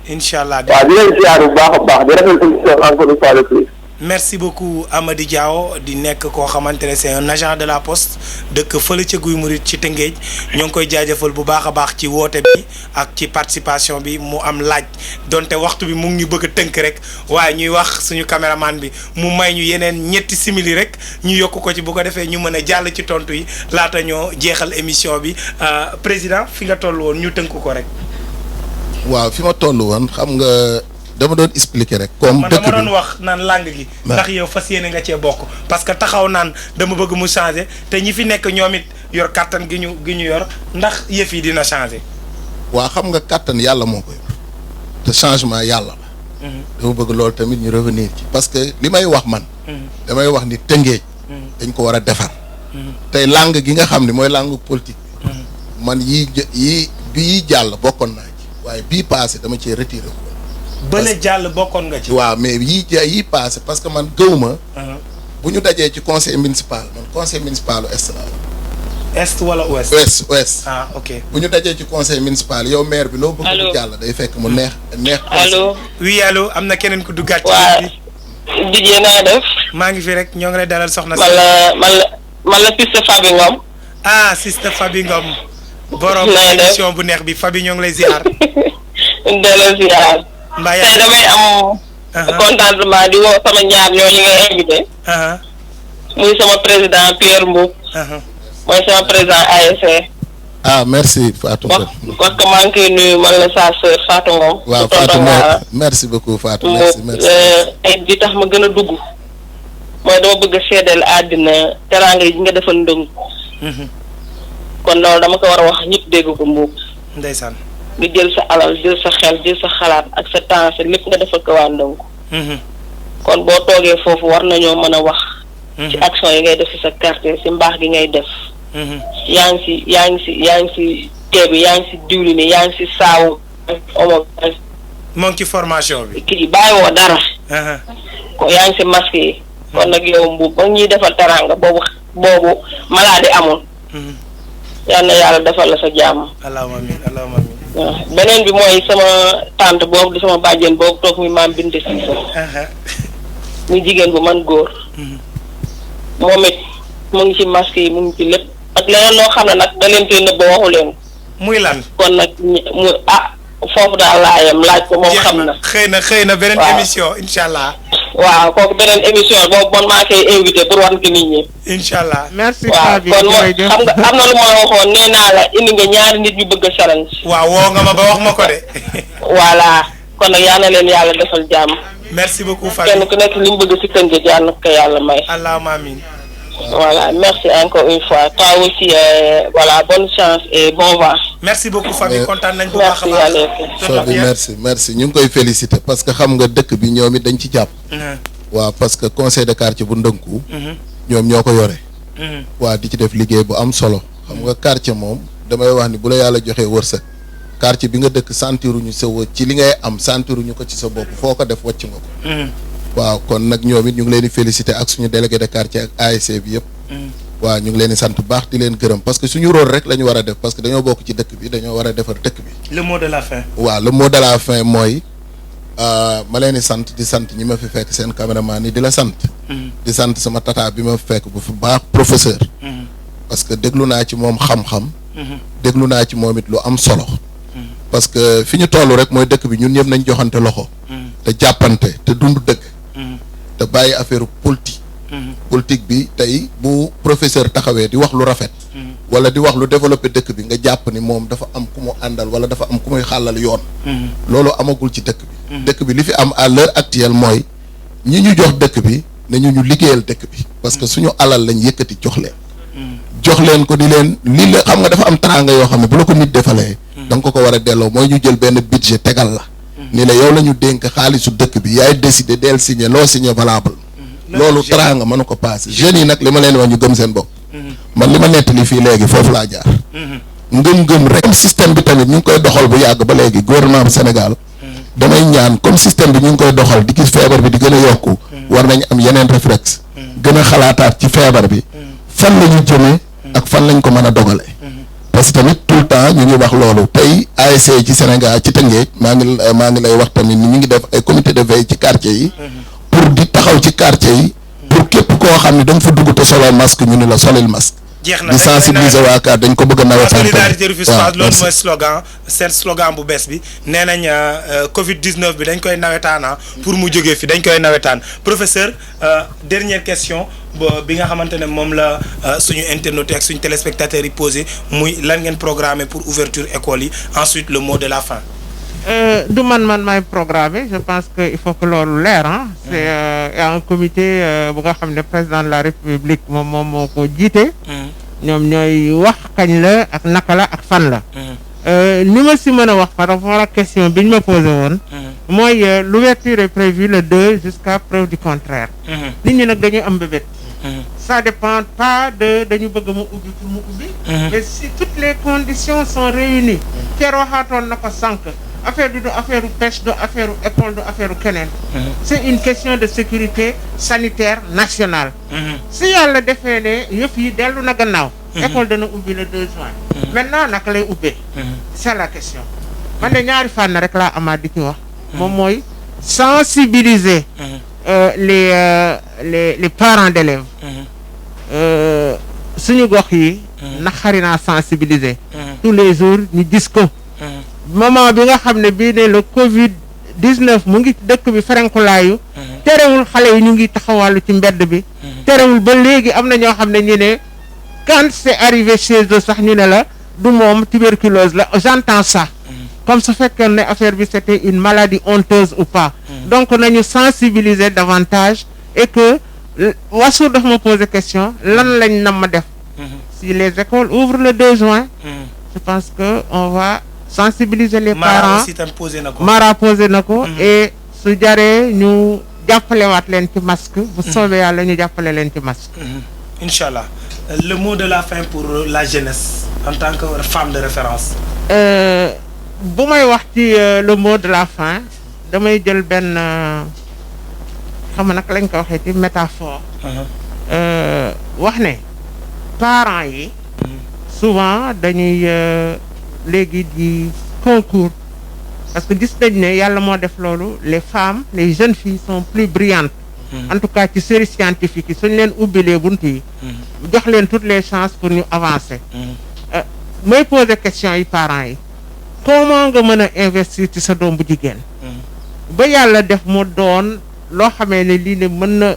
incha allah waaw di leen ziar bu baax a baax di rafetlu émission encore une fois de plus. merci beaucoup Amady Diaw di nekk koo xamante ne c'est un agent de la poste dëkk fële ca Guy Mouride ci Tëngéej ñoo ngi koy jaajëfal bu baax a baax ci woote bi ak ci participation bi mu am laaj donte waxtu bi mu ngi ñu bëgg a tënk rek waaye ñuy wax suñu caméraman bi mu may ñu yeneen ñetti simili rek ñu yokk ko ci bu ko defee ñu mën a jàll ci tontu yi laata ñoo jeexal émission bi président fi nga toll woon ñu tënk ko rek. waaw fi ma toll woon xam nga. dama doon expliquer rek. comme dëkk bi dama doon wax naan langue gi. ndax yow fas yéene nga cee bokk. parce que taxaw naan dama bëgg mu changer te ñi fi nekk ñoom it yor kàttan gi ñu yor ndax yëf yi dina changer. waa xam nga kàttan yàlla moo ko yor te changement yàlla la. dama bëgg loolu tamit ñu revenir ci parce que li may wax man. damay wax ni Tëngéej. dañ ko war a defar. tey langue gi nga xam ne mooy langue politique bi. man bii jàll bokkoon naa ci waaye bii passé dama cee retiré ko. bële jàll bokkoon nga ci. waaw mais yii passé parce que man gëwuma bu ñu dajee ci conseil municipal man conseil municipal est la. est wala ouest. ouest. ah ok. bu ñu dajee ci conseil municipal yow maire bi loo bëgg mu jàll day fekk mu neex. allo. oui allo am na keneen ku duggaat. waa Didier naa def. maa ngi fi rek ñoo ngi lay dalal soxna si. man la Siste Fabi Ngom. ah Siste Fabi Ngom. borom émission bu neex bi Fabi ñoo ngi lay ziar. delloo ziar. tey damay am contentement di woo sama ñaar ñooñu ngay invité. muy sama président Pierre Mboup. mooy sama président ASC. ah merci Fatou. parce que maa ngi koy nuyu man la sa sœur Fatou Ngom. waaw Fatou merci beaucoup Fatou. merci ay di tax ma gën a dugg. mooy dama bëgg a seedeel àddina teraanga yi nga defal ndëng. kon loolu dama ko war a wax ñëpp dégg ko Mboup. ndeysaan. nga jël sa alal jël sa xel jël sa xalaat ak sa temps sa lépp nga defal ko waa Ndongo. kon boo toogee foofu war nañoo mën a wax. ci action yi ngay def ci sa quartier ci mbaax gi ngay def. yaa ngi ci teeb yaa ngi ci diwlin yaa ngi ci saawu omo. moo ngi ci formation bi. kii bàyyiwoo dara. ko yaa ngi ci masque yi. kon nag yow Mboup ba ñuy defal teraanga boobu maladie amul. yal na yàlla defal la sa jàmm. allahumma amiin allahumma amiin. waaw beneen bi mooy sama tante boobu di sama bàjjen boobu toog muy maam Binte Cissé. muy jigéen bu man góor. moom it mu ngi ci masque yi mu ngi ci lépp ak leneen loo xam ne nag da leen koy nëbb waxu leen. muy lan. kon nag mu foofu daal laa yem laaj ko moom xam na. xëy na beneen émission incha allah. waaw kooku beneen émission boobu man maa koy invité pour wan ko nit ñi. incha allah merci Fabi kon xam nga am na lu ma la waxoon nee naa la indi nga ñaari nit ñu bëgg a challenge. waaw woo nga ma ba wax ma ko de. voilà kon nag yal na leen yàlla defal jàmm. merci beaucoup Fabi. kenn ku nekk li mu bëgg ci Tëngéej yàlla na ko yàlla may. allahumma amiin. voilà merci encore une fois toi aussi voilà bonne chance et bon vent. merci beaucoup Fabi kontaan nañ bu baax a baax. merci ñu ngi koy féliciter parce que xam nga dëkk bi ñoom it dañ ci jàpp. waaw parce que conseil de quartier bu Ndënku. ñoom ñoo ko yore. waa di ci def liggéey bu am solo. xam nga quartier moom damay wax ni bu la yàlla joxee wërsëg. quartier bi nga dëkk sentiruñu sa ci li ngay am sentiruñu ko ci sa bopp foo ko def wàcc nga ko. waaw kon nag ñoom it ñu ngi leen di féliciter ak suñu délégué de quartier ak ASC bi yëpp. waaw ñu ngi leen di sant bu baax di leen gërëm parce que suñu rôle rek la ñu war a def parce que dañoo bokk ci dëkk bi dañoo war a defar dëkk bi. le mot de la fin. waaw le mot de la fin mooy ma leen di sant ñi ma fi fekk seen caméraman yi di la sant. di sant sama tata bi ma fi fekk bu fi baax professeur. parce que déglu naa ci moom xam-xam. déglu naa ci moom it lu am solo. parce que fi ñu toll rek mooy dëkk bi ñun ñëpp nañ joxante loxo. te jàppante te dund dëgg. te bàyyi affaire politique. politique bi tey bu professeur taxawee di wax lu rafet. wala di wax lu développé dëkk bi nga jàpp ni moom dafa am ku mu àndal wala dafa am ku muy xàllal yoon. loolu amagul ci dëkk bi. dëkk bi li fi am à l'heure actuelle mooy ñi ñu jox dëkk bi nañu ñu liggéeyal dëkk bi. parce que suñu alal lañ yëkkati jox leen. jox leen ko di leen lii la xam nga dafa am teraanga yoo xam ne bu la ko nit defalee. da nga ko war a delloo mooy ñu jël benn budget tegal la. ni la yow la ñu dénk xaalisu dëkk bi yaay décider del signé loo signé valable. loolu teraanga mënu ko passé jeunes yi nag li ma leen wax ñu gëm seen bopp. man li ma nettali fii léegi foofu laa jaar. ngëm-ngëm rek. comme système bi tamit ñu ngi koy doxal bu yàgg ba léegi gouvernement bu Sénégal. damay ñaan comme système bi ñu ngi koy doxal di gis feebar bi di gën a yokku. war nañ am yeneen réflexe. gën a xalaataat ci feebar bi. fan la ñu jëmee. ak fan lañ ko mën a dogale. parce que tamit tout le temps ñu ngi wax loolu tey ASC ci Sénégal ci Tëngéej maa ngi lay wax tamit ni ñu ngi def ay comité de veille ci quartier yi. pour di taxaw ci quartier yi pour képp koo xam ne da nga fa dugg te solo masque ñu ne la solil masque. jeex na di sensibiliser waa Kaar dañ ko bëgg a nawetaan. solidarité Rufisquoise loolu mooy slogan seen slogan bu bees bi nee nañ Covid 19 bi dañ koy nawetaana pour mu jógee fi dañ koy nawetaan professeur dernière question bi nga xamante ne moom la suñu internautes ak suñu téléspectateurs yi posé muy lan ngeen programmé pour ouverture école yi ensuite le mot de la fin. du man maay programmé je pense que il faut que loolu leer ah. c'est un comité bu nga xam ne président de la république moom moo ko jiite. ñoom ñooy wax kañ la ak naka la ak fan la. li ma si mën a wax par rapport ak question bi ñu ma posé woon. mooy l'ouverture est prévue le 2 jusqu'à preuve du contraire. nit ñi nag dañuy am bébét. ça dépend pas de dañu bëgg mu ubbi pour mu ubbi. mais si toutes les conditions sont réunies. Thierno waxaatoon na ko sànq. affaire bi du affaire pêche du affaire école du affaire keneen. c'est une question de sécurité sanitaire nationale. si yàlla defee ne yëpp yi dellu na gannaaw. école dana ubbi le 2 juin. maintenant naka lay ubbee. c'est la question. man de ñaari fànn rek laa amaat di ci wax. moom mooy sensibiliser. les parents d'élèves. suñu gox yi. naxari naa sensibiliser. tous les jours ñu gis ko. moment bi nga xam ne bii ne le Covid 19 mu ngi dëkk bi ferenkulaayu. terewul xale yi ñu ngi taxawàllu ci mbedd bi. terewul ba léegi am na ñoo xam ne ñu ne quand c'est arrivé chez eux sax ñu ne la du moom tuberculose la j'entends ça. comme su fekkee ne affaire bi c'était une maladie honteuse ou pas. donc nañu sensibiliser davantage et que Wassour dafa ma poser question lan lañ nam ma def. si les écoles ouvrent le 2 juin. je pense que on va sensibiliser les parents. Mara posé na ko et su jaree ñu jàppalewaat leen ci masque. bu soobee yàlla ñu jàppale leen ci masque. Inch'Allah. Le mot de la fin pour la jeunesse en tant que femme de référence. bu may wax ci le mot de la fin damay jël benn xam nga nag lañ ko waxee ci métaphore. wax ne parents yi. souvent dañuy léegi di concours parce que gis nañ ne yàlla moo def loolu les femmes les jeunes filles sont plus brillantes. en tout cas ci série scientifique yi suñ leen ubbilee bunt yi. jox leen toutes les chances pour ñu avancer. mooy poser question yi parents yi. comment nga mën a investir ci sa doom bu jigéen. ba yàlla def mu doon loo xamee ne lii ne mën na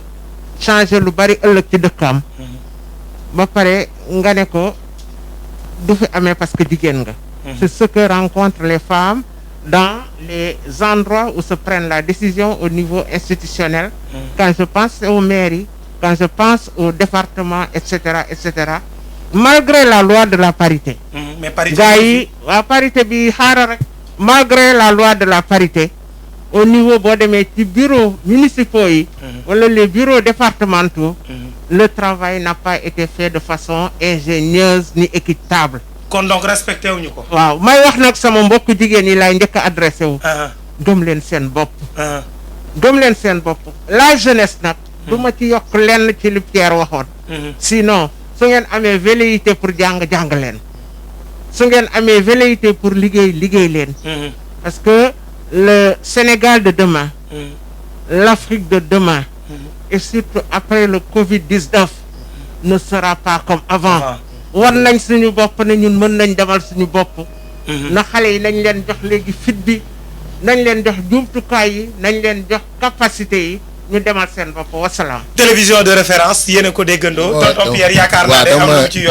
changer lu bari ëllëg ci dëkkam. ba pare nga ne ko du fi amee parce que jigéen nga. c'est ce que rencontrent les femmes dans les endroits où se prennent la décision au niveau institutionnel. Quand je pense aux mairies, quand je pense au département, etc., etc. Malgré la loi de la parité. Mais parité. gars yi waa parité bi xaaral rek. malgré la loi de la parité. au niveau boo demee ci bureaux municipaux yi. wala les bureaux départementaux. le travail n'a pas été fait de façon ingénieuse ni équitable. kon donc respecté wuñu ko. waaw may wax nag sama mbokk jigéen yi laay njëkk a adressé wu. gëm leen seen bopp. gëm leen seen bopp. la jeunesse nag. du ma ci yokk lenn ci li Pierre waxoon. sinon su ngeen amee velléité pour jàng leen. su ngeen amee velléité pour liggéey leen. parce que le Sénégal de demain. l'Afrique de demain. et surtout après le Covid-19 ne sera pas comme avant. war nañ suñu bopp ne ñun mën nañ demal suñu bopp. na xale yi nañ leen jox léegi fit bi nañ leen jox jumtukaay yi nañ leen jox capacité yi ñu demal seen bopp wasalaam. télévision de référence yéen a ko déggandoo. tonton Pierre yaakaar naa ne am na ci